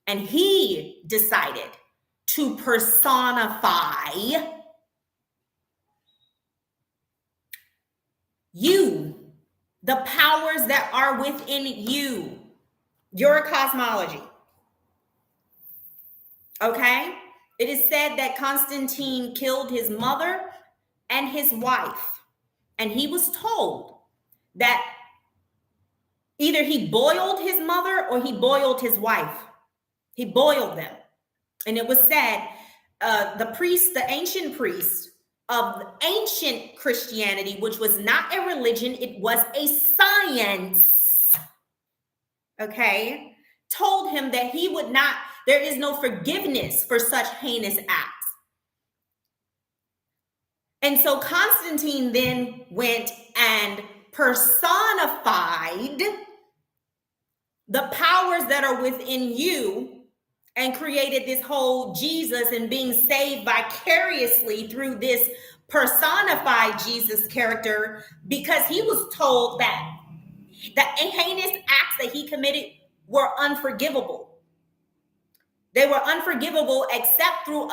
And he decided to personify you, the powers that are within you, your cosmology. Okay? It is said that Constantine killed his mother and his wife. And he was told that either he boiled his mother or he boiled his wife. He boiled them. And it was said, the ancient priest of ancient Christianity, which was not a religion, it was a science, okay, told him that he would not, there is no forgiveness for such heinous acts. And so Constantine then went and personified the powers that are within you and created this whole Jesus and being saved vicariously through this personified Jesus character, because he was told that the heinous acts that he committed were unforgivable. They were unforgivable except through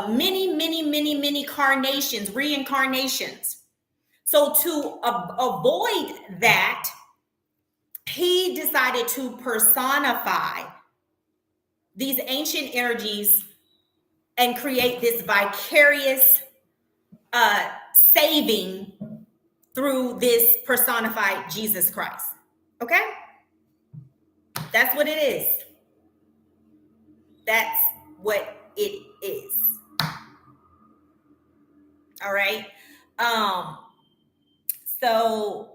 many carnations, reincarnations. So to avoid that, he decided to personify these ancient energies and create this vicarious saving through this personified Jesus Christ. Okay? That's what it is. That's what it is. All right. So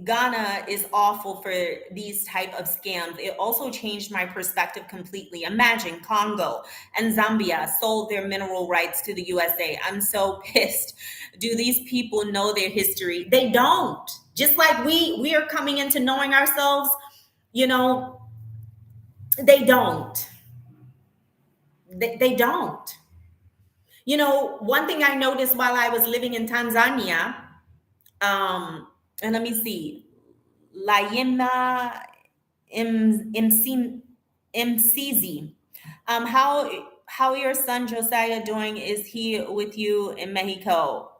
Ghana is awful for these type of scams. It also changed my perspective completely. Imagine Congo and Zambia sold their mineral rights to the USA. I'm so pissed. Do these people know their history? They don't. Just like we are coming into knowing ourselves, they don't. They don't. One thing I noticed while I was living in Tanzania, and let me see, Layima Mcz. How your son Josiah doing? Is he with you in Mexico?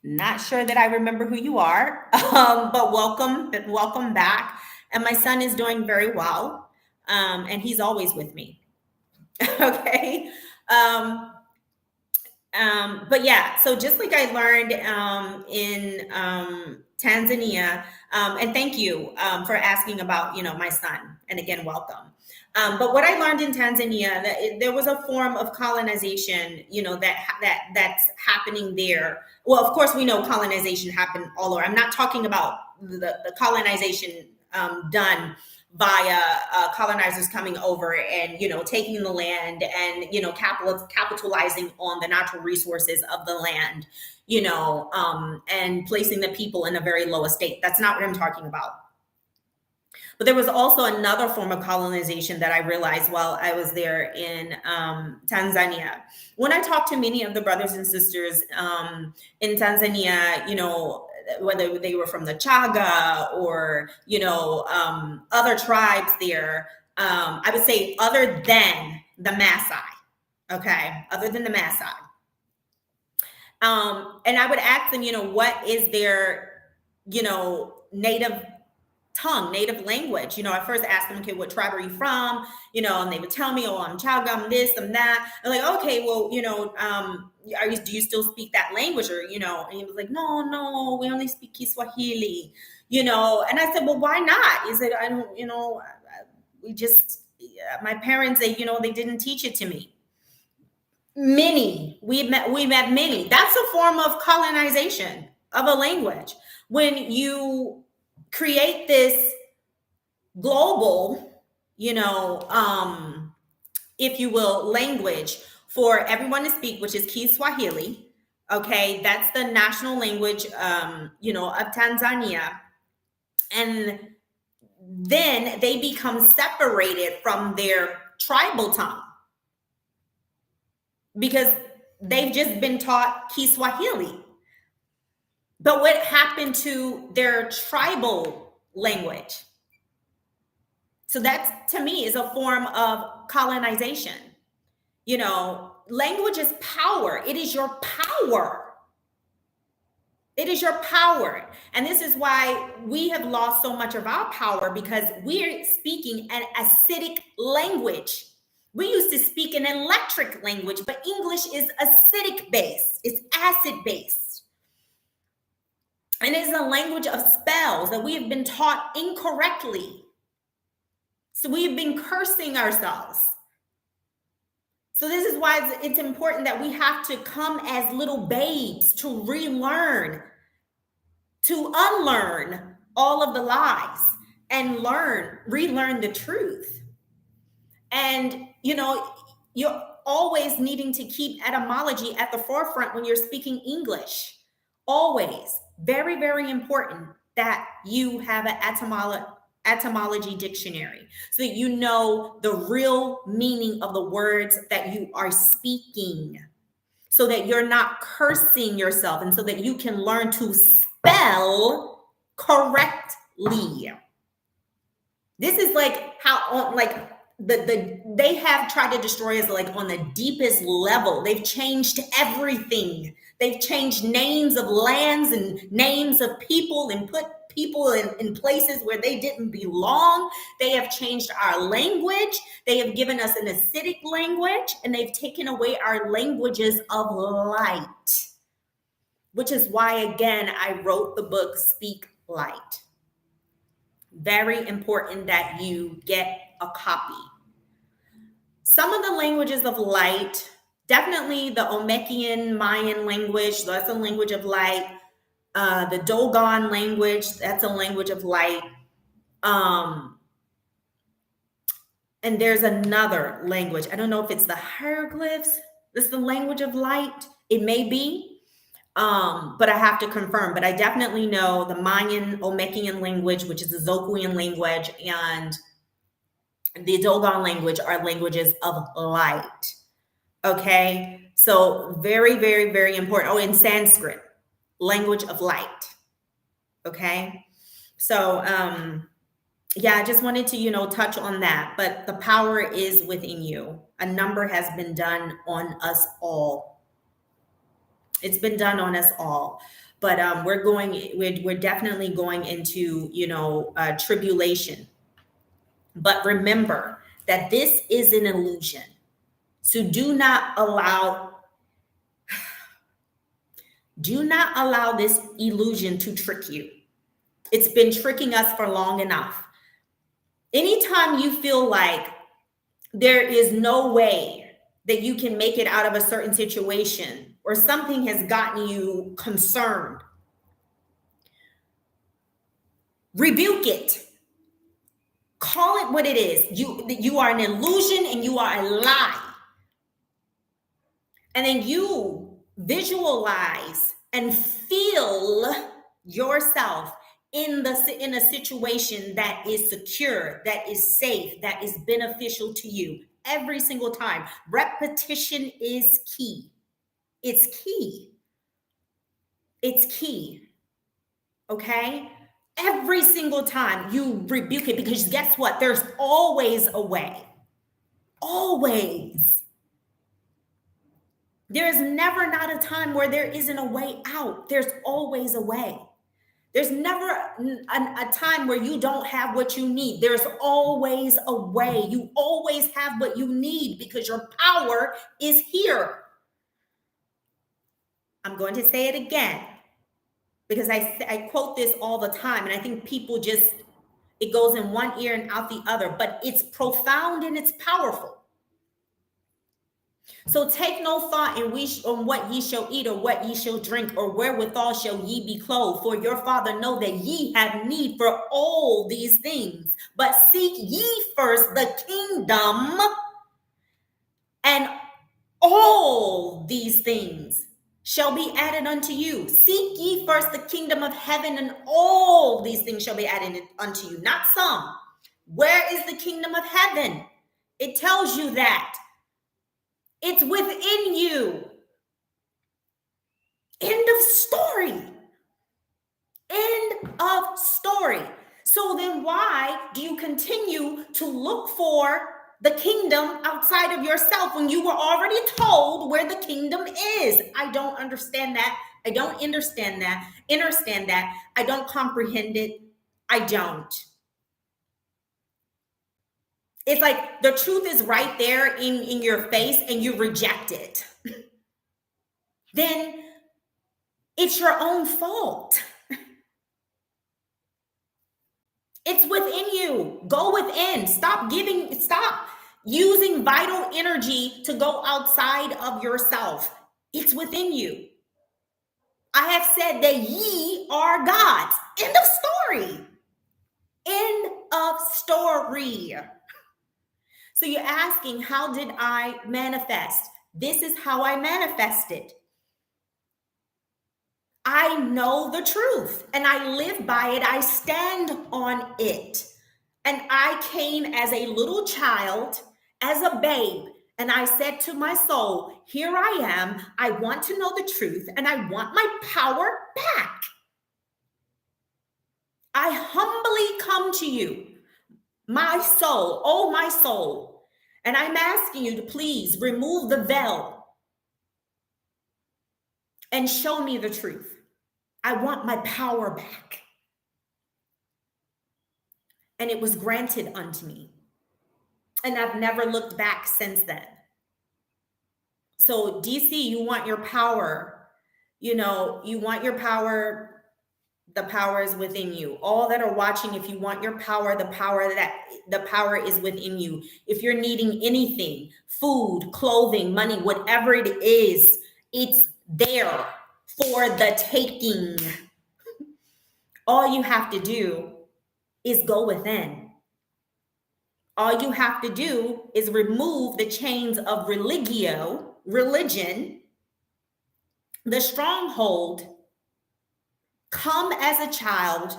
Not sure that I remember who you are, but welcome back. And my son is doing very well, and he's always with me. Okay. But yeah, so just like I learned in Tanzania, and thank you for asking about, my son, and again, welcome. But what I learned in Tanzania, that there was a form of colonization, that's happening there. Well, of course, we know colonization happened all over. I'm not talking about the colonization done by colonizers coming over and taking the land and capitalizing on the natural resources of the land, and placing the people in a very low estate. That's not what I'm talking about. But there was also another form of colonization that I realized while I was there in Tanzania. When I talked to many of the brothers and sisters in Tanzania, whether they were from the Chaga or, other tribes there, I would say other than the Maasai, okay? Other than the Maasai. And I would ask them, what is their, native tongue, native language. I first asked them, okay, what tribe are you from? And they would tell me, oh, I'm Chaga, I'm this, I'm that. I'm like, okay, well, do you still speak that language? Or, and he was like, no, we only speak Kiswahili, and I said, well, why not? He said, I don't, we just, my parents, they didn't teach it to me. We've met many. That's a form of colonization of a language. When you create this global, if you will, language for everyone to speak, which is Kiswahili. Okay, that's the national language, of Tanzania. And then they become separated from their tribal tongue because they've just been taught Kiswahili. But what happened to their tribal language? So that, to me, is a form of colonization. Language is power. It is your power. It is your power. And this is why we have lost so much of our power, because we're speaking an acidic language. We used to speak an electric language, but English is acidic based. It's acid based. And it's a language of spells that we have been taught incorrectly. So we've been cursing ourselves. So this is why it's important that we have to come as little babes to relearn, to unlearn all of the lies and relearn the truth. And, you're always needing to keep etymology at the forefront when you're speaking English. Always. Very, very important that you have an etymology dictionary so that you know the real meaning of the words that you are speaking, so that you're not cursing yourself, and so that you can learn to spell correctly. This is like how, like, they have tried to destroy us, like, on the deepest level. They've changed everything. They've changed names of lands and names of people and put people in places where they didn't belong. They have changed our language. They have given us an acidic language, and they've taken away our languages of light, which is why, again, I wrote the book, Speak Light. Very important that you get a copy. Some of the languages of light, definitely the Olmecan Mayan language, that's a language of light. The Dogon language, that's a language of light. And there's another language. I don't know if it's the hieroglyphs. It's the language of light. It may be. But I have to confirm. But I definitely know the Mayan Olmecan language, which is the Zokuian language, and the Dogon language are languages of light. Okay, so very, very, very important. Oh, in Sanskrit, language of light. Okay, so yeah, I just wanted to touch on that. But the power is within you. A number has been done on us all. It's been done on us all. But we're definitely going into tribulation. But remember that this is an illusion. So do not allow this illusion to trick you. It's been tricking us for long enough. Anytime you feel like there is no way that you can make it out of a certain situation, or something has gotten you concerned, rebuke it. Call it what it is. You are an illusion and you are a lie. And then you visualize and feel yourself in a situation that is secure, that is safe, that is beneficial to you every single time. Repetition is key. It's key. It's key. Okay? Every single time you rebuke it, because guess what? There's always a way. Always. There is never not a time where there isn't a way out. There's always a way. There's never a time where you don't have what you need. There's always a way. You always have what you need because your power is here. I'm going to say it again because I quote this all the time, and I think people just, it goes in one ear and out the other, but it's profound and it's powerful. So take no thought on what ye shall eat or what ye shall drink or wherewithal shall ye be clothed. For your Father know that ye have need for all these things. But seek ye first the kingdom, and all these things shall be added unto you. Seek ye first the kingdom of heaven, and all these things shall be added unto you. Not some. Where is the kingdom of heaven? It tells you that. It's within you. End of story. End of story. So then why do you continue to look for the kingdom outside of yourself when you were already told where the kingdom is? I don't understand that. I don't understand that. I don't comprehend it. I don't. It's like the truth is right there in your face and you reject it. Then it's your own fault. It's within you. Go within. Stop using vital energy to go outside of yourself. It's within you. I have said that ye are gods. End of story. End of story. So you're asking, how did I manifest? This is how I manifested. I know the truth and I live by it. I stand on it. And I came as a little child, as a babe, and I said to my soul, here I am. I want to know the truth and I want my power back. I humbly come to you, my soul, oh my soul, and I'm asking you to please remove the veil and show me the truth. I want my power back. And it was granted unto me. And I've never looked back since then. So DC, you want your power, you want your power. The power is within you. All that are watching, if you want your power, the power is within you. If you're needing anything, food, clothing, money, whatever it is, it's there for the taking. All you have to do is go within. All you have to do is remove the chains of religion, the stronghold. Come as a child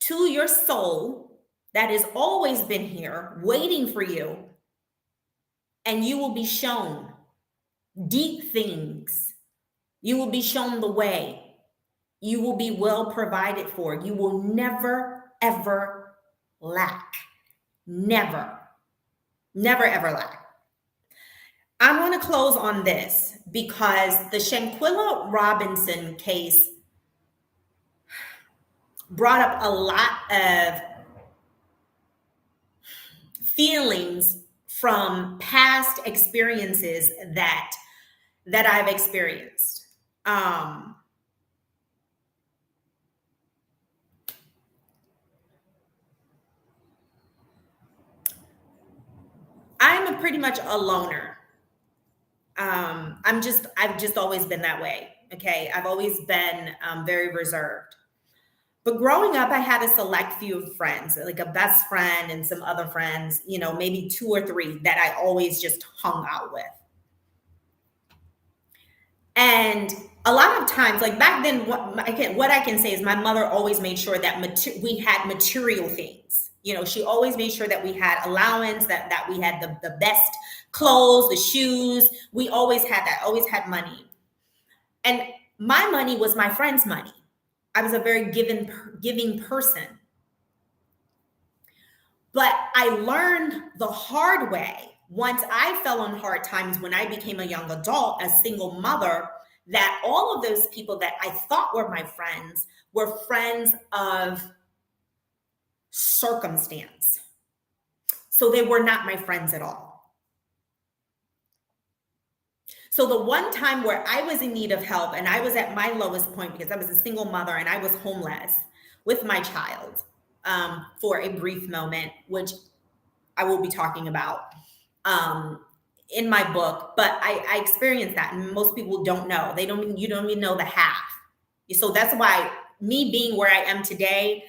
to your soul that has always been here, waiting for you, and you will be shown deep things. You will be shown the way. You will be well provided for. You will never, ever lack. Never, never, ever lack. I want to close on this because the Shanquella Robinson case brought up a lot of feelings from past experiences that I've experienced. I'm pretty much a loner. I've just always been that way. Okay. I've always been very reserved. But growing up, I had a select few of friends, like a best friend and some other friends, maybe 2 or 3 that I always just hung out with. And a lot of times, like back then, what I can say is my mother always made sure that we had material things. She always made sure that we had allowance, that we had the best clothes, the shoes. We always had that, always had money. And my money was my friend's money. I was a very giving person. But I learned the hard way once I fell on hard times when I became a young adult, a single mother, that all of those people that I thought were my friends were friends of circumstance. So they were not my friends at all. So the one time where I was in need of help and I was at my lowest point because I was a single mother and I was homeless with my child for a brief moment, which I will be talking about in my book, but I experienced that, and most people don't know. You don't even know the half. So that's why me being where I am today,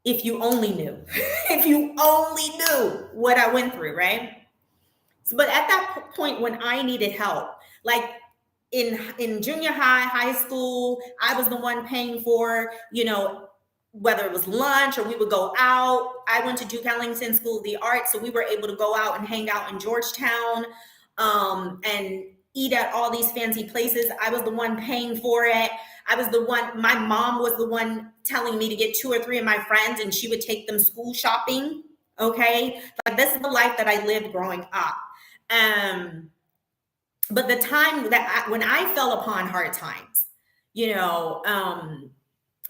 if you only knew, if you only knew what I went through, right? So, but at that point when I needed help, like in junior high school, I was the one paying for, whether it was lunch or we would go out. I went to Duke Ellington School of the Arts, so we were able to go out and hang out in Georgetown and eat at all these fancy places. I was the one paying for it. My mom was the one telling me to get 2 or 3 of my friends and she would take them school shopping. Okay. Like, this is the life that I lived growing up. But the time when I fell upon hard times,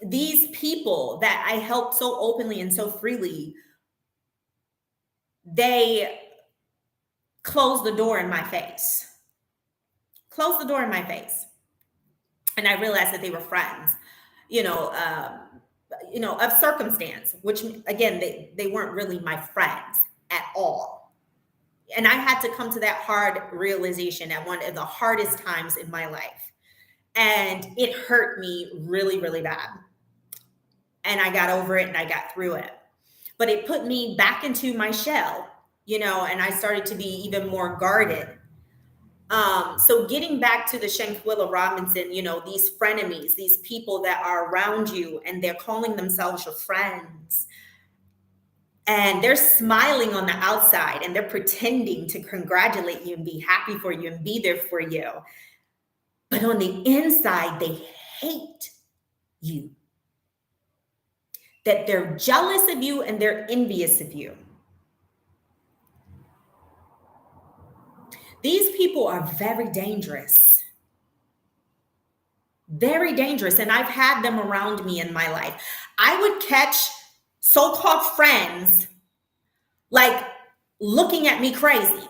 these people that I helped so openly and so freely, they closed the door in my face. And I realized that they were friends, of circumstance, which again, they weren't really my friends at all. And I had to come to that hard realization at one of the hardest times in my life. And it hurt me really, really bad. And I got over it and I got through it. But it put me back into my shell, and I started to be even more guarded. So getting back to the Shanquella Robinson, these frenemies, these people that are around you and they're calling themselves your friends. And they're smiling on the outside and they're pretending to congratulate you and be happy for you and be there for you. But on the inside, they hate you. That they're jealous of you and they're envious of you. These people are very dangerous. Very dangerous. And I've had them around me in my life. I would catch so-called friends like looking at me crazy.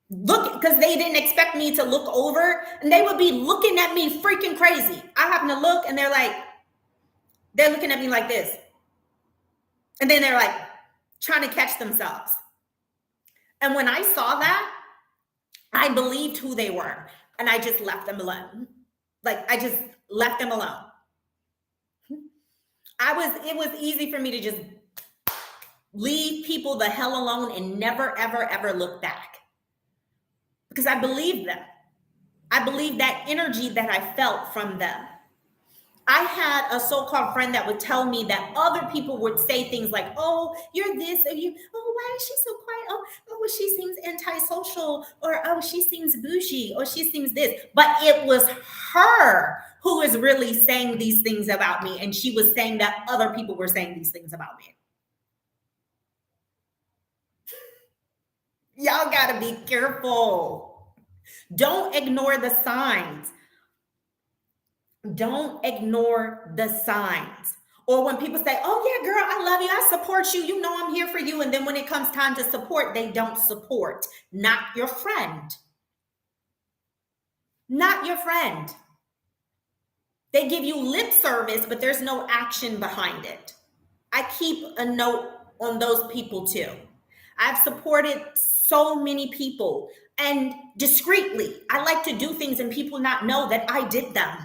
Because they didn't expect me to look over and they would be looking at me freaking crazy. I happen to look and they're looking at me like this. And then they're like trying to catch themselves. And when I saw that, I believed who they were and I just left them alone. Like, I just left them alone. It was easy for me to just leave people the hell alone and never, ever, ever look back. Because I believed them. I believed that energy that I felt from them. I had a so-called friend that would tell me that other people would say things like, oh, you're this, or why is she so quiet? Oh, she seems antisocial, or oh, she seems bougie, or she seems this. But it was her who was really saying these things about me, and she was saying that other people were saying these things about me. Y'all gotta be careful. Don't ignore the signs. Don't ignore the signs. Or when people say, oh yeah, girl, I love you. I support you. You know I'm here for you. And then when it comes time to support, they don't support. Not your friend. Not your friend. They give you lip service, but there's no action behind it. I keep a note on those people too. I've supported so many people, and discreetly. I like to do things and people not know that I did them.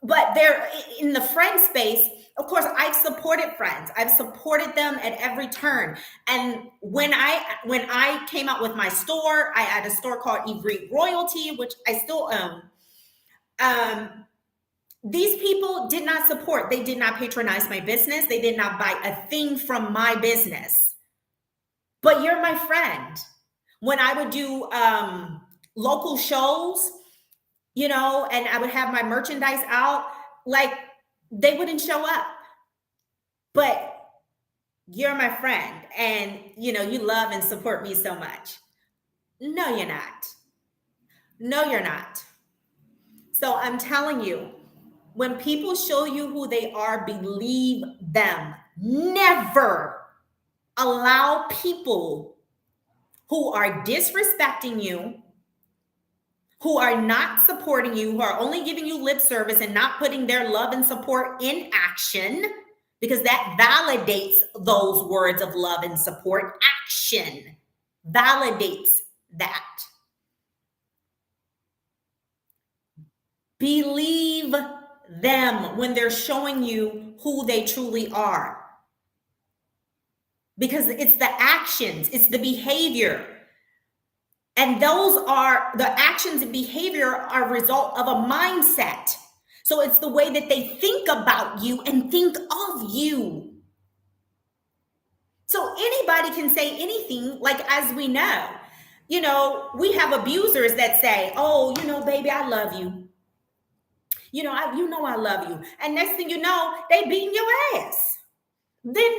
But they're in the friend space. Of course, I've supported friends. I've supported them at every turn. And when I came out with my store, I had a store called Ivry Royalty, which I still own. These people did not support. They did not patronize my business. They did not buy a thing from my business. But you're my friend. When I would do local shows, and I would have my merchandise out, like, they wouldn't show up. But you're my friend and, you love and support me so much. No, you're not. No, you're not. So I'm telling you, when people show you who they are, believe them. Never allow people who are disrespecting you, who are not supporting you, who are only giving you lip service and not putting their love and support in action, because that validates those words of love and support. Action validates that. Believe them when they're showing you who they truly are. Because it's the actions, it's the behavior. And those are the actions and behavior are a result of a mindset. So it's the way that they think about you and think of you. So anybody can say anything, like, as we know, we have abusers that say, oh, baby, I love you. I love you. And next thing you know, they beating your ass. Then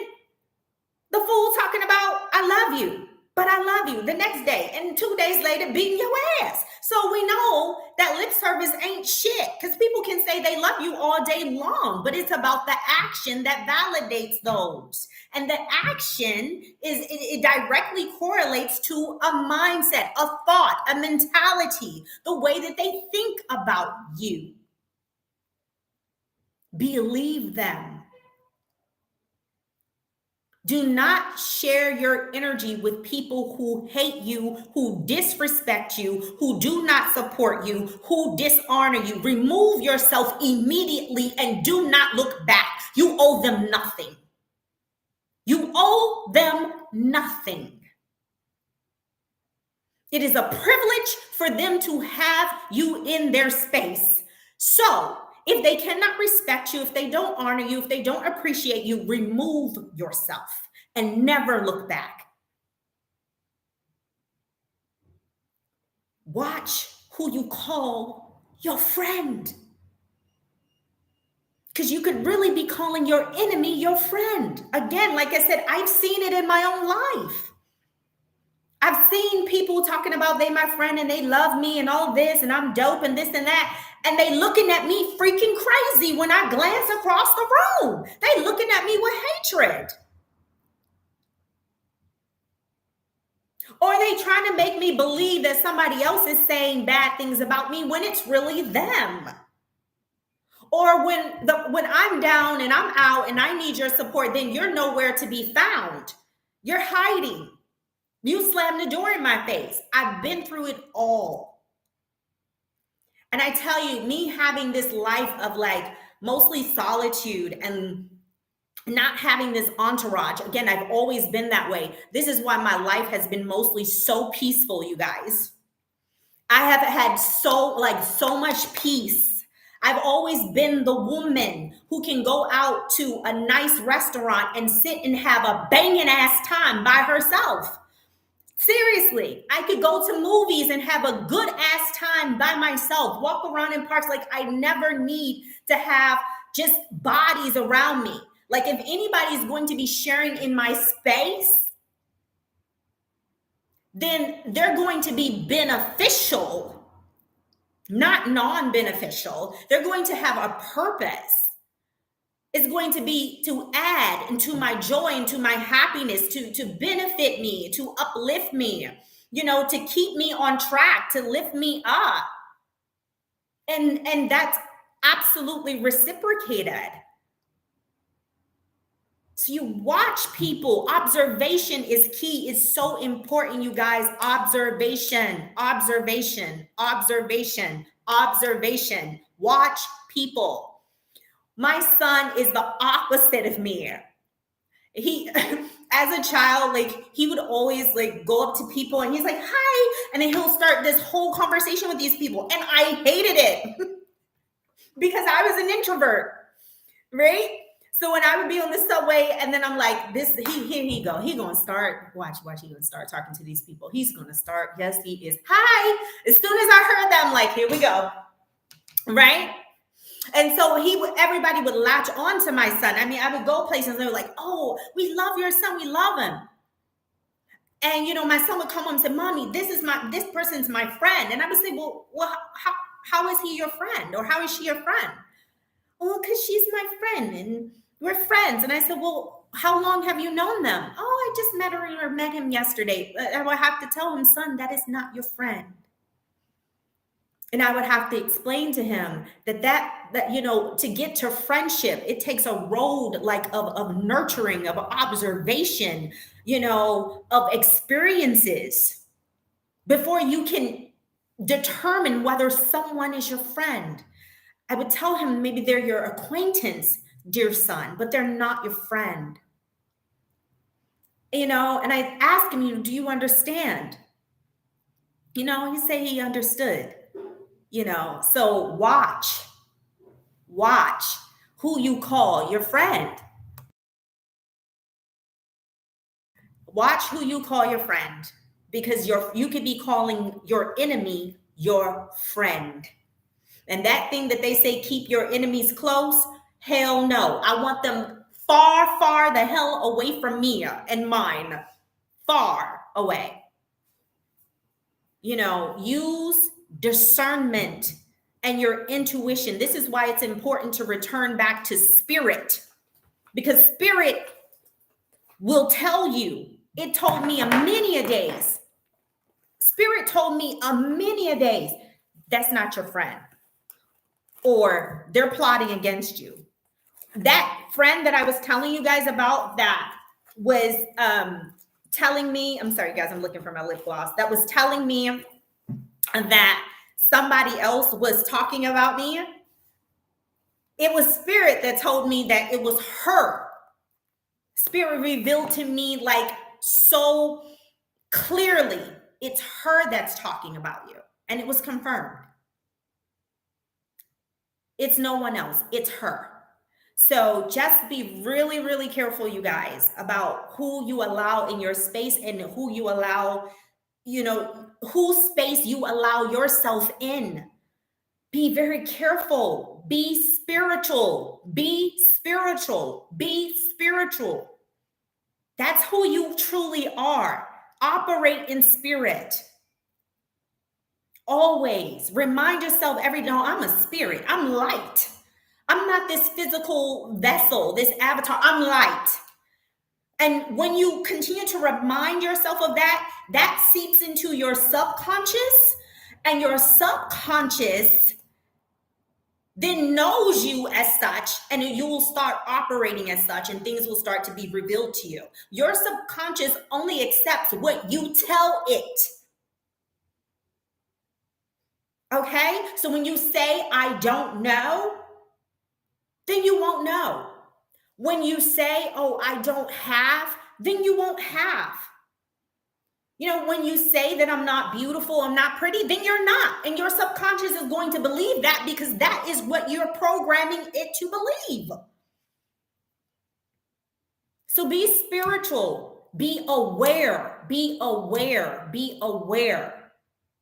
the fool talking about, I love you, but I love you the next day. And 2 days later, beating your ass. So we know that lip service ain't shit, because people can say they love you all day long, but it's about the action that validates those. And the action it directly correlates to a mindset, a thought, a mentality, the way that they think about you. Believe them. Do not share your energy with people who hate you, who disrespect you, who do not support you, who dishonor you. Remove yourself immediately and do not look back. You owe them nothing. You owe them nothing. It is a privilege for them to have you in their space. So, if they cannot respect you, if they don't honor you, if they don't appreciate you, remove yourself and never look back. Watch who you call your friend, because you could really be calling your enemy your friend. Again, like I said, I've seen it in my own life. I've seen people talking about they my friend and they love me and all this and I'm dope and this and that. And they looking at me freaking crazy when I glance across the room. They looking at me with hatred. Or they trying to make me believe that somebody else is saying bad things about me when it's really them. Or when I'm down and I'm out and I need your support, then you're nowhere to be found. You're hiding. You slammed the door in my face. I've been through it all. And I tell you, me having this life of like mostly solitude and not having this entourage, again, I've always been that way. This is why my life has been mostly so peaceful, you guys. I have had so much peace. I've always been the woman who can go out to a nice restaurant and sit and have a banging ass time by herself. Seriously, I could go to movies and have a good ass time by myself, walk around in parks. Like, I never need to have just bodies around me. Like, if anybody's going to be sharing in my space, then they're going to be beneficial, not non-beneficial. They're going to have a purpose. It's going to be to add into my joy, into my happiness, to benefit me, to uplift me, to keep me on track, to lift me up. And that's absolutely reciprocated. So you watch people. Observation is key. It's so important, you guys. Observation, observation, observation, observation. Watch people. My son is the opposite of me. He, as a child, like, he would always like go up to people and he's like, hi. And then he'll start this whole conversation with these people. And I hated it because I was an introvert, right? So when I would be on the subway and then I'm like, here he go. He gonna start, watch, he gonna start talking to these people. He's gonna start, yes, he is. Hi. As soon as I heard that, I'm like, here we go, right? And so everybody would latch on to my son. I mean, I would go places and they were like, oh, we love your son. We love him. And, my son would come home and say, Mommy, this person's my friend. And I would say, well, how is he your friend? Or how is she your friend? Well, because she's my friend and we're friends. And I said, well, how long have you known them? Oh, I just met her or met him yesterday. I would have to tell him, son, that is not your friend. And I would have to explain to him that to get to friendship, it takes a road like of nurturing, of observation, of experiences before you can determine whether someone is your friend. I would tell him maybe they're your acquaintance, dear son, but they're not your friend. And I asked him, do you understand? He said he understood. So watch who you call your friend. Watch who you call your friend, because you could be calling your enemy your friend. And that thing that they say, keep your enemies close, hell no. I want them far, far the hell away from me and mine. Far away. Use discernment and your intuition. This is why it's important to return back to spirit, because spirit will tell you. It told me a many a days. Spirit told me a many a days, that's not your friend, or they're plotting against you. That friend that I was telling you guys about that was telling me, I'm sorry guys, I'm looking for my lip gloss, that was telling me that somebody else was talking about me. It was spirit that told me that it was her. Spirit revealed to me like so clearly, it's her that's talking about you. And it was confirmed. It's no one else. It's her. So just be really, really careful, you guys, about who you allow in your space and who you allow, whose space you allow yourself in. Be very careful. Be spiritual. Be spiritual. Be spiritual. That's who you truly are. Operate in spirit. Always remind yourself every day, no, I'm a spirit. I'm light. I'm not this physical vessel, this avatar. I'm light. And when you continue to remind yourself of that, that seeps into your subconscious, and your subconscious then knows you as such, and you will start operating as such, and things will start to be revealed to you. Your subconscious only accepts what you tell it. Okay? So when you say, I don't know, then you won't know. When you say, oh, I don't have, then you won't have. When you say that I'm not beautiful, I'm not pretty, then you're not. And your subconscious is going to believe that, because that is what you're programming it to believe. So be spiritual, be aware, be aware, be aware.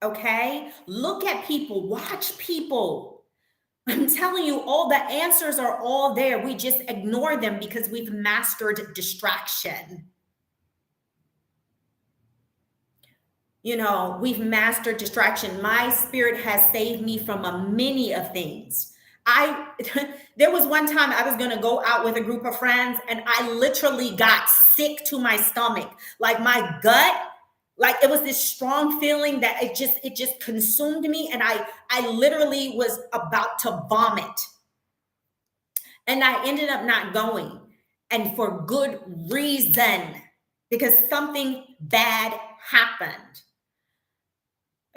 Okay? Look at people, watch people. I'm telling you, all the answers are all there. We just ignore them because we've mastered distraction. We've mastered distraction. My spirit has saved me from a many of things. There was one time I was going to go out with a group of friends, and I literally got sick to my stomach. Like my gut, like it was this strong feeling that it just consumed me. And I literally was about to vomit. And I ended up not going, and for good reason, because something bad happened.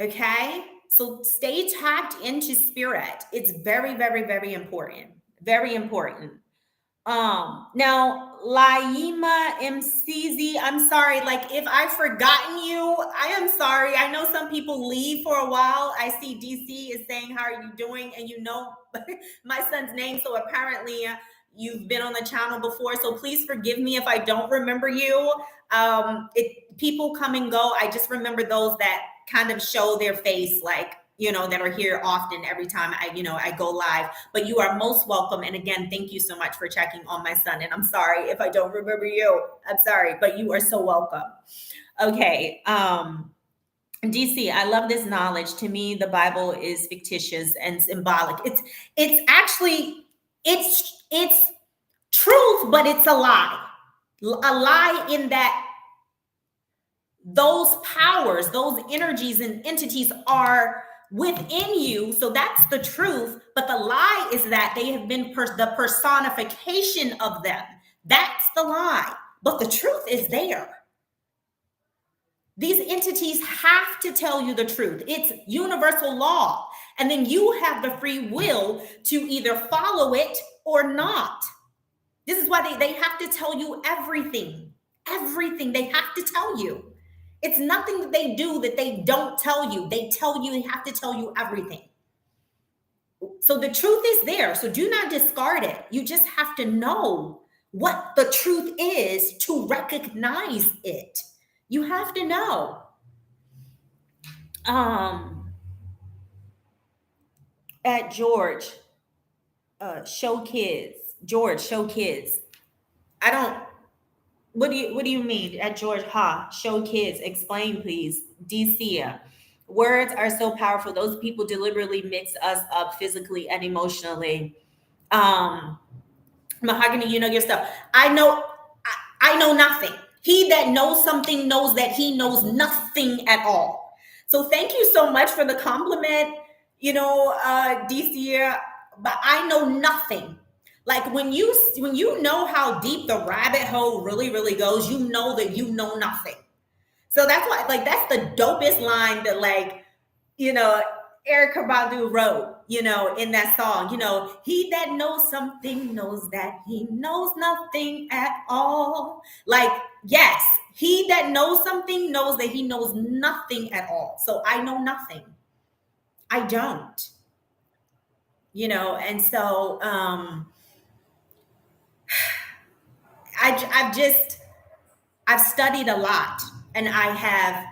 Okay? So stay tapped into spirit. It's very, very, very important. Very important. Now, Laima MCZ, I'm sorry. Like, if I've forgotten you, I am sorry. I know some people leave for a while. I see DC is saying, how are you doing? And my son's name. So apparently you've been on the channel before. So please forgive me if I don't remember you. People come and go. I just remember those that kind of show their face, like, that are here often every time I go live. But you are most welcome. And again, thank you so much for checking on my son. And I'm sorry if I don't remember you. I'm sorry, but you are so welcome. Okay. DC, I love this knowledge. To me, the Bible is fictitious and symbolic. It's actually it's truth, but it's a lie. A lie in that those powers, those energies and entities are within you. So that's the truth. But the lie is that they have been the personification of them. That's the lie. But the truth is there. These entities have to tell you the truth. It's universal law. And then you have the free will to either follow it or not. This is why they have to tell you everything. Everything they have to tell you. It's nothing that they do that they don't tell you. They tell you, they have to tell you everything. So the truth is there. So do not discard it. You just have to know what the truth is to recognize it. You have to know. At George, show kids. George, show kids. I don't. What do you mean at George? Show kids. Explain, please. DC. Words are so powerful. Those people deliberately mix us up physically and emotionally. Mahogany, you know your stuff. I know nothing. He that knows something knows that he knows nothing at all. So thank you so much for the compliment, DC. But I know nothing. Like when you know how deep the rabbit hole really, really goes, you know that you know nothing. So that's why, that's the dopest line that, Erykah Badu wrote, in that song. He that knows something knows that he knows nothing at all. Yes, he that knows something knows that he knows nothing at all. So I know nothing. I don't. And so I've studied a lot, and I have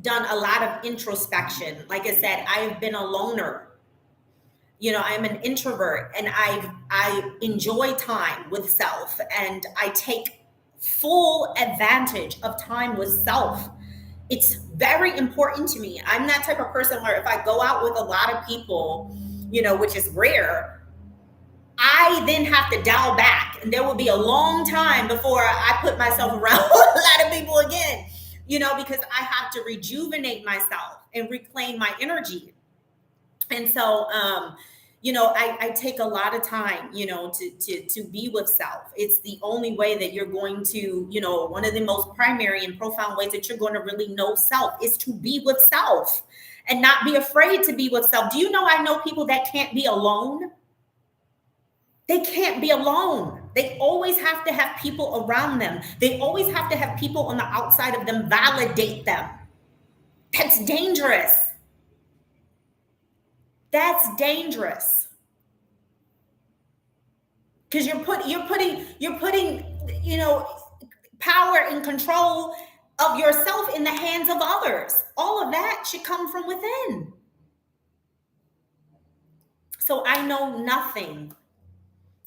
done a lot of introspection. Like I said, I have been a loner. I'm an introvert, and I enjoy time with self, and I take full advantage of time with self. It's very important to me. I'm that type of person where if I go out with a lot of people, which is rare, I then have to dial back, and there will be a long time before I put myself around a lot of people again, because I have to rejuvenate myself and reclaim my energy. And so, I take a lot of time, to be with self. It's the only way that you're going to, one of the most primary and profound ways that you're going to really know self is to be with self and not be afraid to be with self. Do you know, I know people that can't be alone. They can't be alone. They always have to have people around them. They always have to have people on the outside of them validate them. That's dangerous. That's dangerous. Because you're putting, power and control of yourself in the hands of others. All of that should come from within. So I know nothing.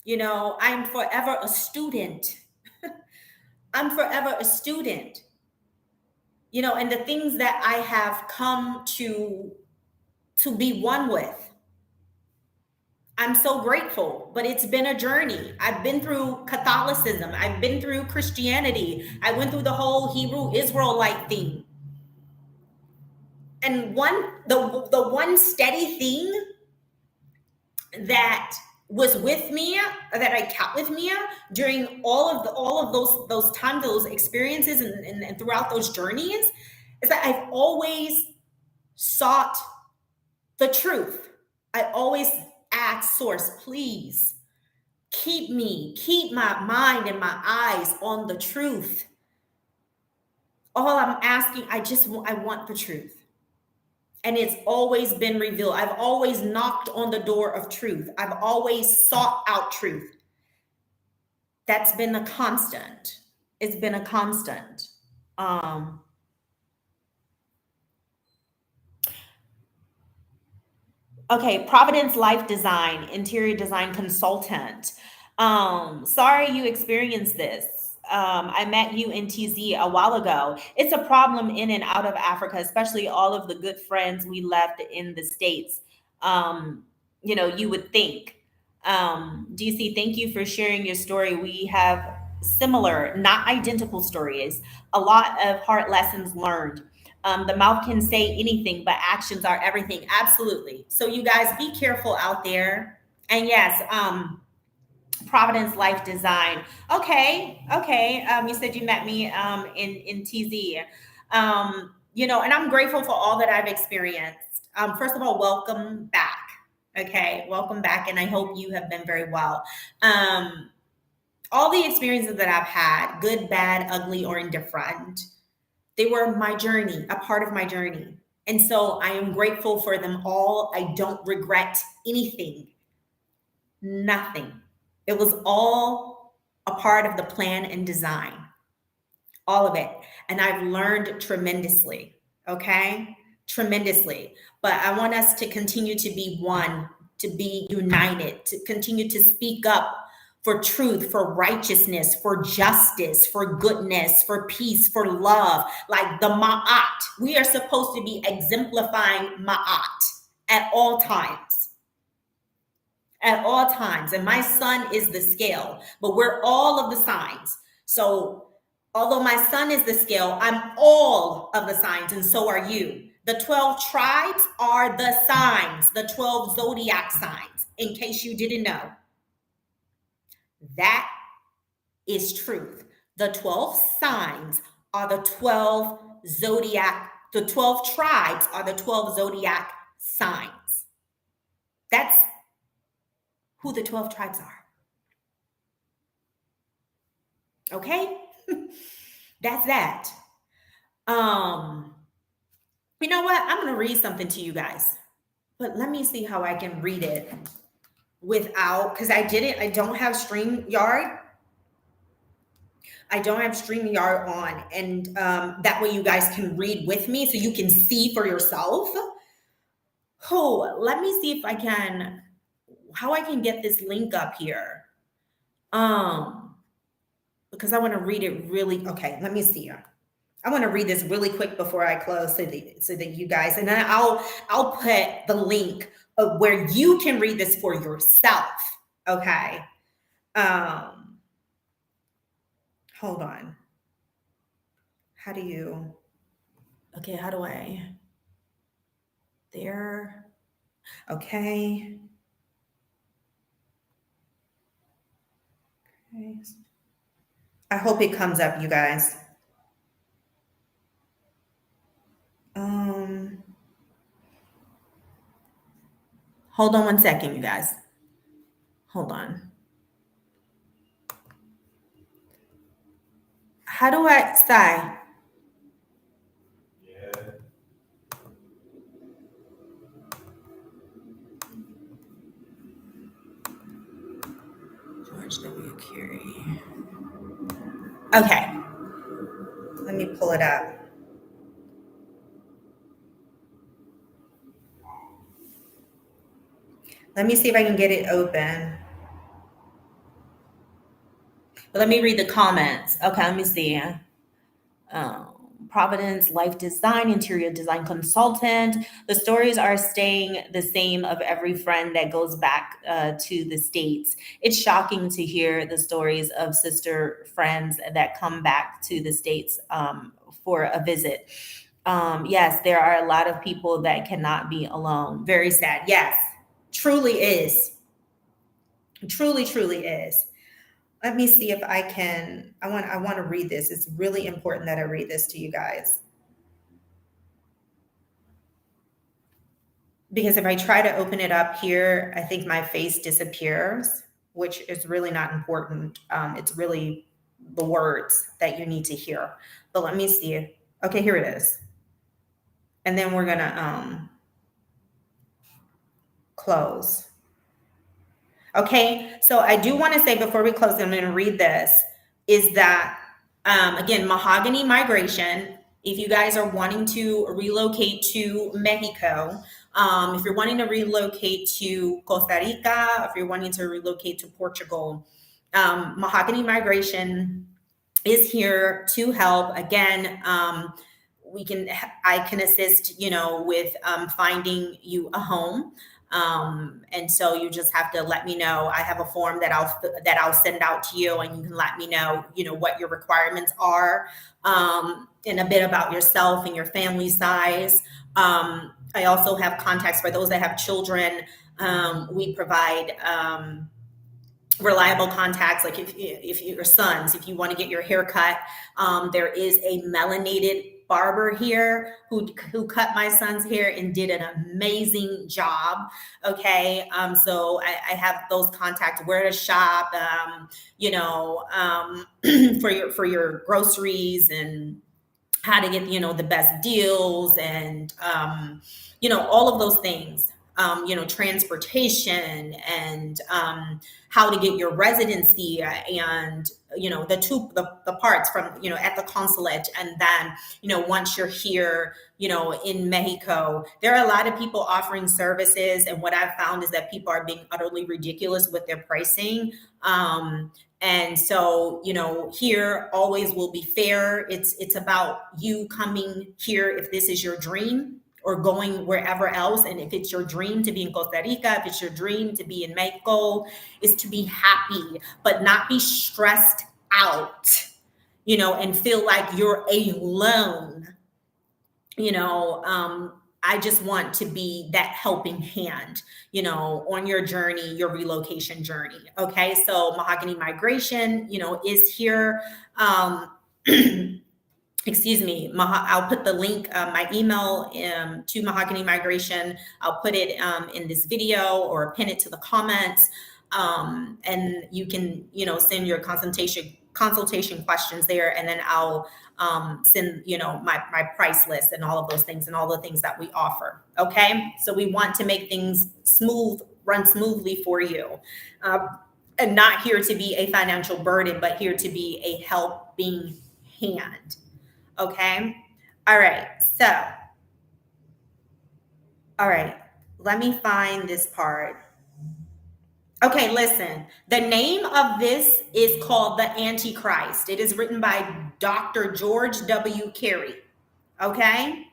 I'm forever a student. I'm forever a student. And the things that I have come to be one with, I'm so grateful, but it's been a journey. I've been through Catholicism. I've been through Christianity. I went through the whole Hebrew Israelite thing. And the one steady thing that was with me, that I kept with me during all of those times, those experiences, and throughout those journeys, is that I've always sought the truth. I always ask Source, please keep my mind and my eyes on the truth. All I'm asking, I want the truth. And it's always been revealed. I've always knocked on the door of truth. I've always sought out truth. That's been a constant. It's been a constant. Okay, Providence Life Design, interior design consultant. Sorry you experienced this. I met you in TZ a while ago. It's a problem in and out of Africa, especially all of the good friends we left in the States. Um, you would think. DC, thank you for sharing your story. We have similar, not identical stories, a lot of hard lessons learned. The mouth can say anything, but actions are everything. Absolutely. So, you guys, be careful out there. And yes, Providence Life Design. Okay. You said you met me in TZ. And I'm grateful for all that I've experienced. First of all, welcome back. Okay, welcome back, and I hope you have been very well. All the experiences that I've had, good, bad, ugly, or indifferent, they were my journey, a part of my journey. And so I am grateful for them all. I don't regret anything, nothing. It was all a part of the plan and design, all of it. And I've learned tremendously, okay? Tremendously. But I want us to continue to be one, to be united, to continue to speak up for truth, for righteousness, for justice, for goodness, for peace, for love, like the Ma'at. We are supposed to be exemplifying Ma'at at all times. At all times. And my sun is the scale, but we're all of the signs. So although my sun is the scale, I'm all of the signs, and so are you. The 12 tribes are the signs, the 12 zodiac signs, in case you didn't know. That is truth. The 12 signs are the 12 zodiac, the 12 tribes are the 12 zodiac signs. That's who the 12 tribes are. Okay? That's that. You know what? I'm going to read something to you guys. But let me see how I can read it without, because I don't have StreamYard. I don't have StreamYard on. And that way you guys can read with me so you can see for yourself. Oh, let me see if I can, how I can get this link up here. Because I want to read it really, okay, let me see. I want to read this really quick before I close so that you guys, and then I'll put the link of where you can read this for yourself. Okay. Hold on. How do I, there. Okay. Okay. I hope it comes up, you guys. Hold on one second, you guys. Hold on. How do I say? George W. Curie. Okay. Let me pull it up. Let me see if I can get it open. Let me read the comments. Okay, let me see. Providence Life Design, interior design consultant. The stories are staying the same of every friend that goes back to the States. It's shocking to hear the stories of sister friends that come back to the States for a visit. Yes, there are a lot of people that cannot be alone. Very sad. Yes, truly is. Truly is. Let me see if I can, I want to read this. It's really important that I read this to you guys. Because if I try to open it up here, I think my face disappears, which is really not important. It's really the words that you need to hear. But let me see. Okay, here it is. And then we're gonna close. Okay, so I do want to say before we close, I'm going to read this, is that, again, mahogany migration, if you guys are wanting to relocate to Mexico, if you're wanting to relocate to Costa Rica, if you're wanting to relocate to Portugal, mahogany migration is here to help. Again, I can assist, with finding you a home. And so you just have to let me know. I have a form that I'll send out to you, and you can let me know, what your requirements are, and a bit about yourself and your family size. I also have contacts for those that have children. We provide reliable contacts, like if your sons, if you want to get your hair cut, there is a melanated barber here who cut my son's hair and did an amazing job. Okay, so I have those contacts, where to shop, for your groceries, and how to get the best deals, and all of those things, transportation, and how to get your residency, and the parts from at the consulate. And then once you're here in Mexico, there are a lot of people offering services, and what I've found is that people are being utterly ridiculous with their pricing. And so, here always will be fair. It's about you coming here if this is your dream, or going wherever else. And if it's your dream to be in Costa Rica, if it's your dream to be in Mexico, is to be happy, but not be stressed out, and feel like you're alone. I just want to be that helping hand, on your journey, your relocation journey. Okay. So Mahogany Migration, is here. Excuse me. I'll put the link, my email, to Mahogany Migration. I'll put it in this video, or pin it to the comments. And you can, send your consultation questions there, and then I'll send my price list and all of those things, and all the things that we offer. Okay, so we want to make things run smoothly for you, and not here to be a financial burden, but here to be a helping hand. Okay, all right, let me find this part. Okay, listen, the name of this is called The Antichrist. It is written by Dr. George W. Carey. Okay?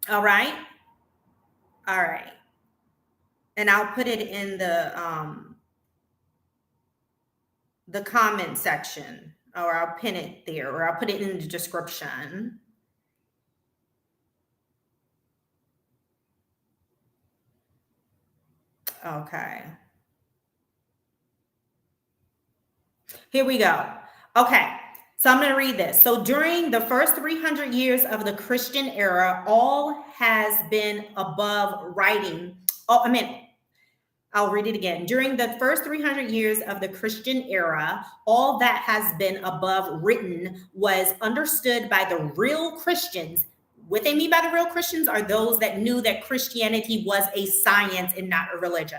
All right? All right. And I'll put it in the comment section, or I'll pin it there, or I'll put it in the description. Okay. Here we go. Okay, so I'm going to read this. So during the first 300 years of the Christian era, all has been above writing. I'll read it again. During the first 300 years of the Christian era, all that has been above written was understood by the real Christians. What they mean by the real Christians are those that knew that Christianity was a science and not a religion.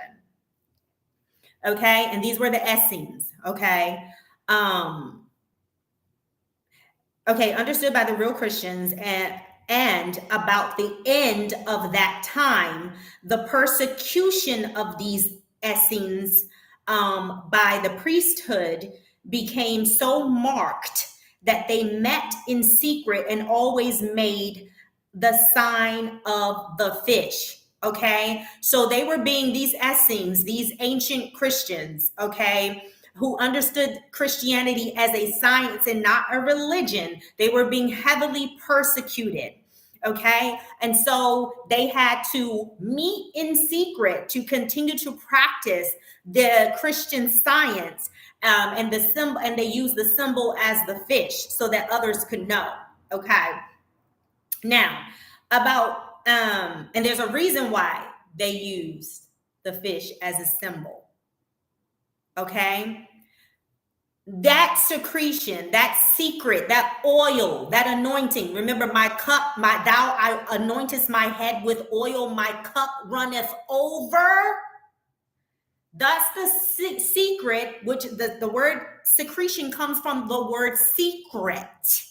Okay, and these were the Essenes. Okay. Understood by the real Christians, and about the end of that time, the persecution of these Essenes by the priesthood became so marked that they met in secret and always made the sign of the fish. Okay, so they were being, these Essenes, these ancient Christians, okay, who understood Christianity as a science and not a religion, they were being heavily persecuted. Okay, and so they had to meet in secret to continue to practice the Christian science, and the symbol, and they used the symbol as the fish so that others could know. Okay, now about and there's a reason why they used the fish as a symbol. Okay, that secretion, that secret, that oil, that anointing. Remember, my cup, thou anointest my head with oil, my cup runneth over. That's the secret, which the word secretion comes from the word secret.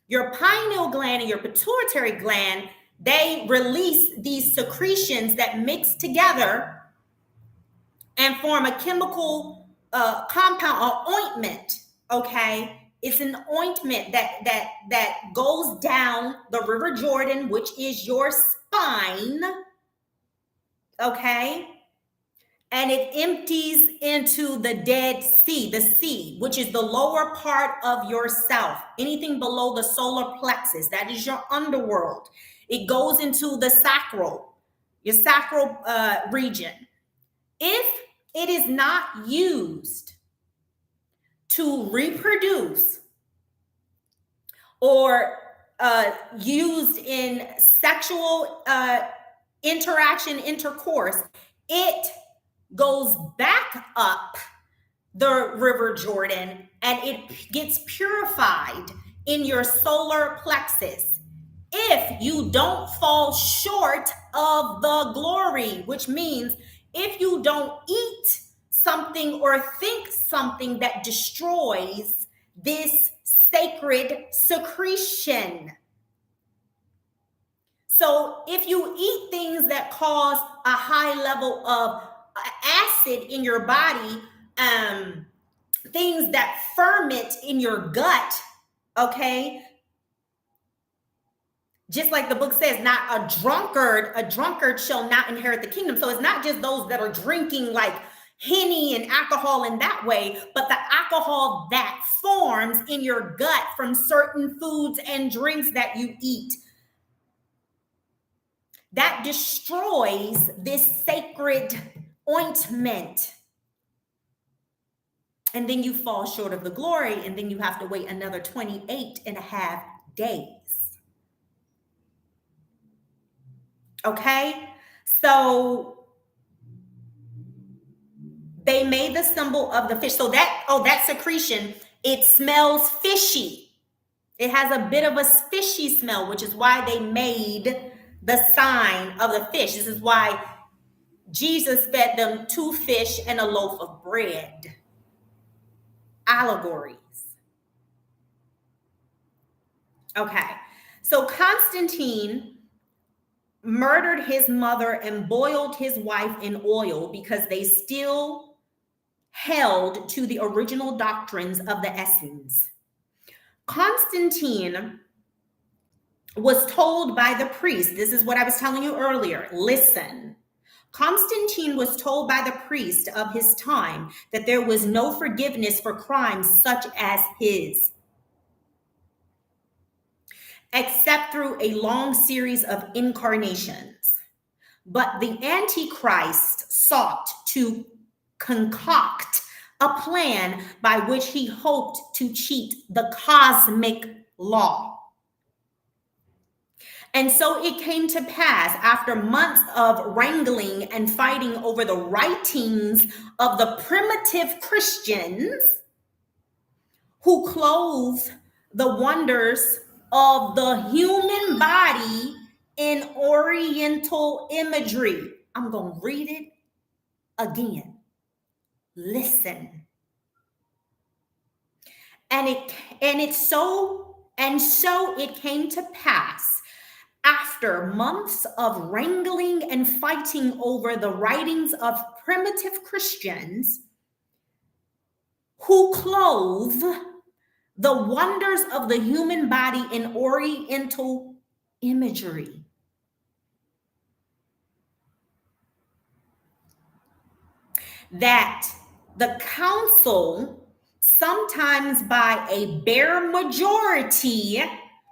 Your pineal gland and your pituitary gland, they release these secretions that mix together and form a chemical compound or ointment, okay, It's an ointment that goes down the River Jordan, which is your spine, okay? And it empties into the Dead Sea, the sea, which is the lower part of yourself. Anything below the solar plexus, that is your underworld. It goes into the sacral, your sacral region. If it is not used to reproduce or used in sexual intercourse, it goes back up the River Jordan and it gets purified in your solar plexus. If you don't fall short of the glory, which means if you don't eat something or think something that destroys this sacred secretion. So if you eat things that cause a high level of acid in your body, things that ferment in your gut, okay? Just like the book says, not a drunkard shall not inherit the kingdom. So it's not just those that are drinking like Henny and alcohol in that way, but the alcohol that forms in your gut from certain foods and drinks that you eat. That destroys this sacred ointment. And then you fall short of the glory, and then you have to wait another 28 and a half days. Okay? So they made the symbol of the fish. So that secretion, it smells fishy. It has a bit of a fishy smell, which is why they made the sign of the fish. This is why Jesus fed them 2 fish and a loaf of bread. Allegories. Okay. So Constantine murdered his mother and boiled his wife in oil because they still held to the original doctrines of the Essenes. Constantine was told by the priest, this is what I was telling you earlier, listen. Constantine was told by the priest of his time that there was no forgiveness for crimes such as his, except through a long series of incarnations. But the Antichrist sought to concoct a plan by which he hoped to cheat the cosmic law. And so it came to pass after months of wrangling and fighting over the writings of the primitive Christians who clothe the wonders of the human body in Oriental imagery. I'm going to read it again. Listen. And so it came to pass after months of wrangling and fighting over the writings of primitive Christians who clothe the wonders of the human body in Oriental imagery. That the council, sometimes by a bare majority,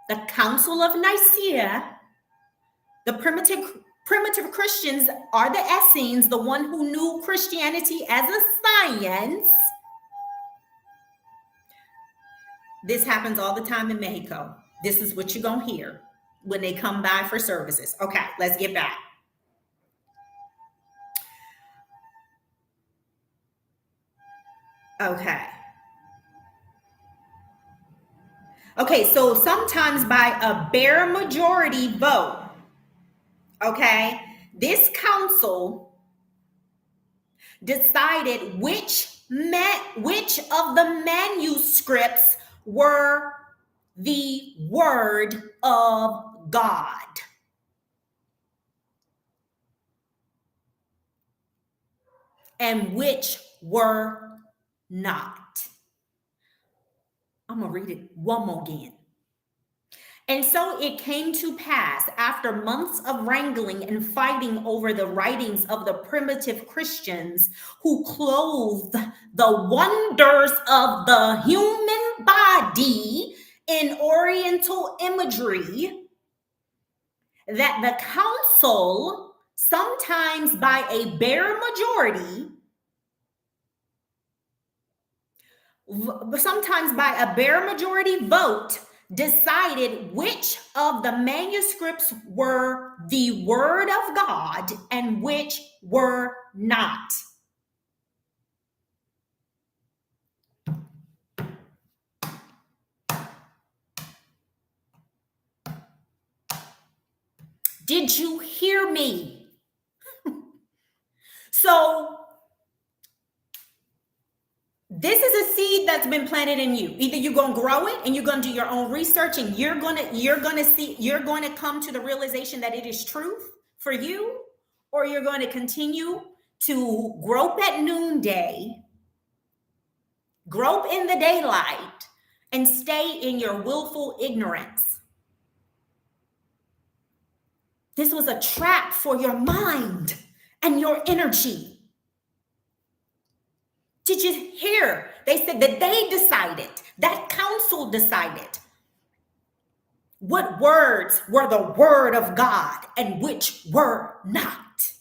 the Council of Nicaea, the primitive Christians are the Essenes, the one who knew Christianity as a science. This happens all the time in Mexico. This is what you're going to hear when they come by for services. Okay, let's get back. Okay, so sometimes by a bare majority vote, okay, this council decided which of the manuscripts were the word of God. And which were not. I'm going to read it one more again. And so it came to pass, after months of wrangling and fighting over the writings of the primitive Christians who clothed the wonders of the human body in Oriental imagery, that the council, sometimes by a bare majority, vote, decided which of the manuscripts were the word of God and which were not. Did you hear me? So this is a seed that's been planted in you. Either you're going to grow it and you're going to do your own research and you're going to come to the realization that it is truth for you, or you're going to continue to grope at noonday, grope in the daylight, and stay in your willful ignorance. This was a trap for your mind and your energy. Did you hear? They said that they decided, that council decided what words were the word of God and which were not.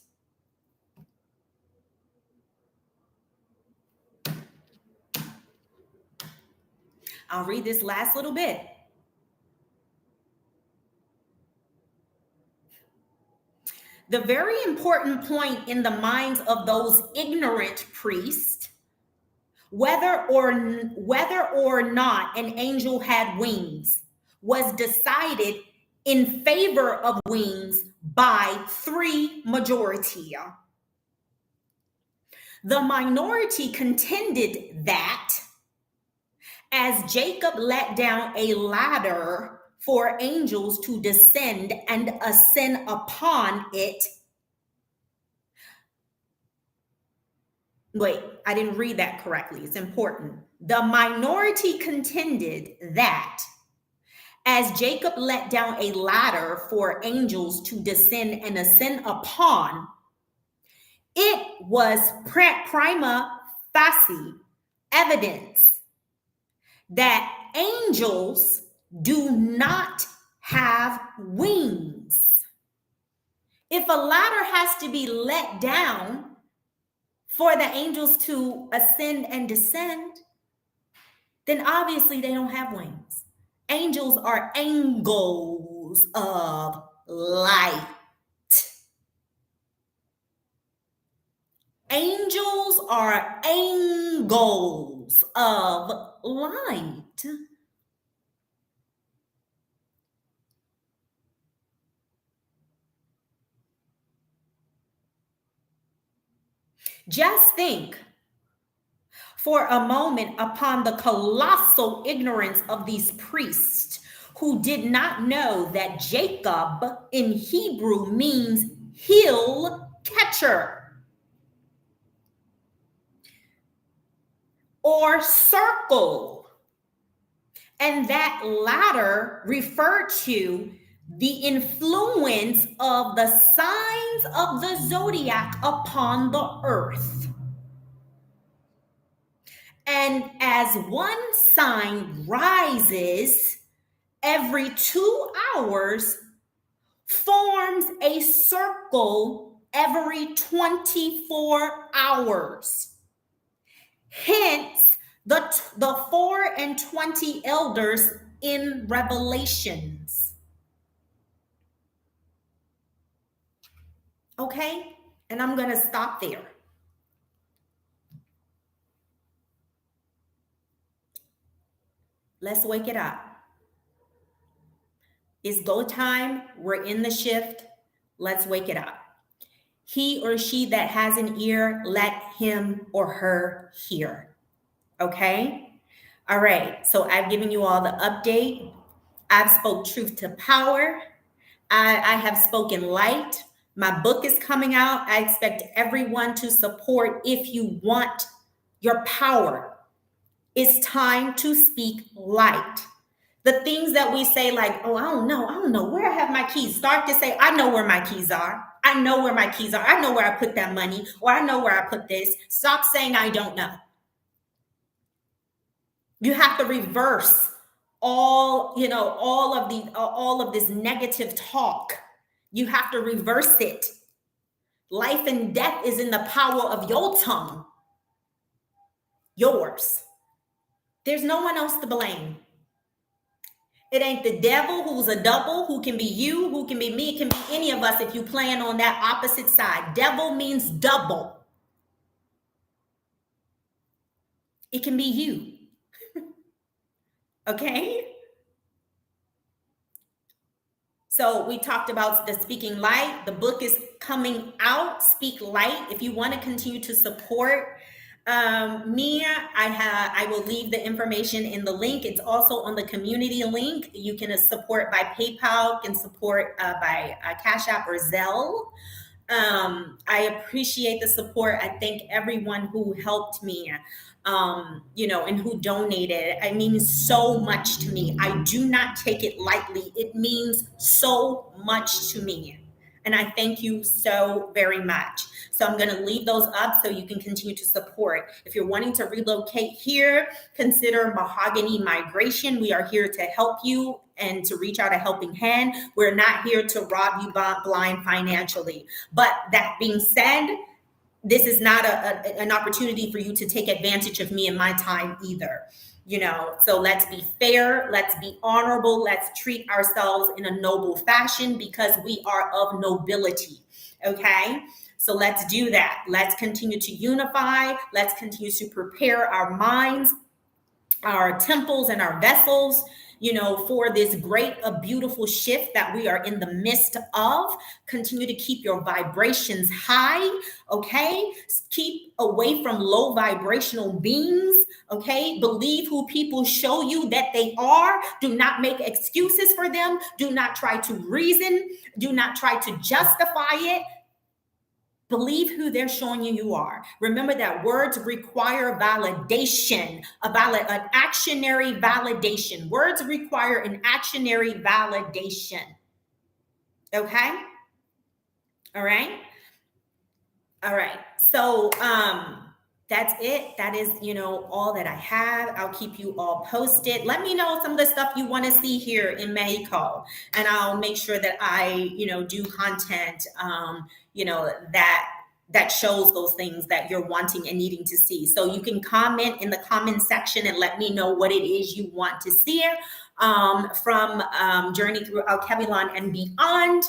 I'll read this last little bit. The very important point in the minds of those ignorant priests, whether or not an angel had wings, was decided in favor of wings by 3 majority. The minority contended that as Jacob let down a ladder for angels to descend and ascend upon it. Wait, I didn't read that correctly. It's important. The minority contended that as Jacob let down a ladder for angels to descend and ascend upon, it was prima facie evidence that angels do not have wings. If a ladder has to be let down for the angels to ascend and descend, then obviously they don't have wings. Angels are angles of light. Angels are angles of light. Just think for a moment upon the colossal ignorance of these priests who did not know that Jacob in Hebrew means heel catcher or circle, and that ladder referred to the influence of the signs of the zodiac upon the earth. And as one sign rises every 2 hours, forms a circle every 24 hours. Hence, the 4 and 20 elders in Revelations. Okay? And I'm going to stop there. Let's wake it up. It's go time. We're in the shift. Let's wake it up. He or she that has an ear, let him or her hear. Okay? All right. So I've given you all the update. I've spoke truth to power. I have spoken light. My book is coming out. I expect everyone to support if you want your power. It's time to speak light. The things that we say, like, oh, I don't know where I have my keys. Start to say, I know where my keys are. I know where my keys are. I know where I put that money, or I know where I put this. Stop saying I don't know. You have to reverse all of this negative talk. You have to reverse it. Life and death is in the power of your tongue. Yours. There's no one else to blame. It ain't the devil who's a double, who can be you, who can be me, it can be any of us if you plan on that opposite side. Devil means double. It can be you. Okay? So we talked about the speaking light. The book is coming out, Speak Light. If you want to continue to support me, I will leave the information in the link. It's also on the community link. You can support by PayPal, can support by Cash App or Zelle. I appreciate the support. I thank everyone who helped me, and who donated. It means so much to me. I do not take it lightly. It means so much to me. And I thank you so very much. So I'm going to leave those up so you can continue to support. If you're wanting to relocate here, consider Mahogany Migration. We are here to help you and to reach out a helping hand. We're not here to rob you blind financially. But that being said, this is not an opportunity for you to take advantage of me and my time either. So let's be fair, let's be honorable, let's treat ourselves in a noble fashion because we are of nobility. Okay? So let's do that. Let's continue to unify. Let's continue to prepare our minds, our temples, and our vessels, for this great, beautiful shift that we are in the midst of. Continue to keep your vibrations high, okay? Keep away from low vibrational beings, okay? Believe who people show you that they are. Do not make excuses for them. Do not try to reason. Do not try to justify it. Believe who they're showing you are. Remember that words require validation, an actionary validation. Words require an actionary validation. Okay? All right? All right. So that's it. That is, all that I have. I'll keep you all posted. Let me know some of the stuff you want to see here in Mexico, and I'll make sure that I, do content, that shows those things that you're wanting and needing to see. So you can comment in the comment section and let me know what it is you want to see from Journey Through El Cabilon and beyond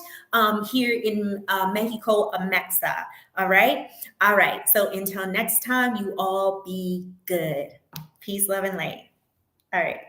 here in Mexico, Amexa. All right. All right. So until next time, you all be good. Peace, love, and light. All right.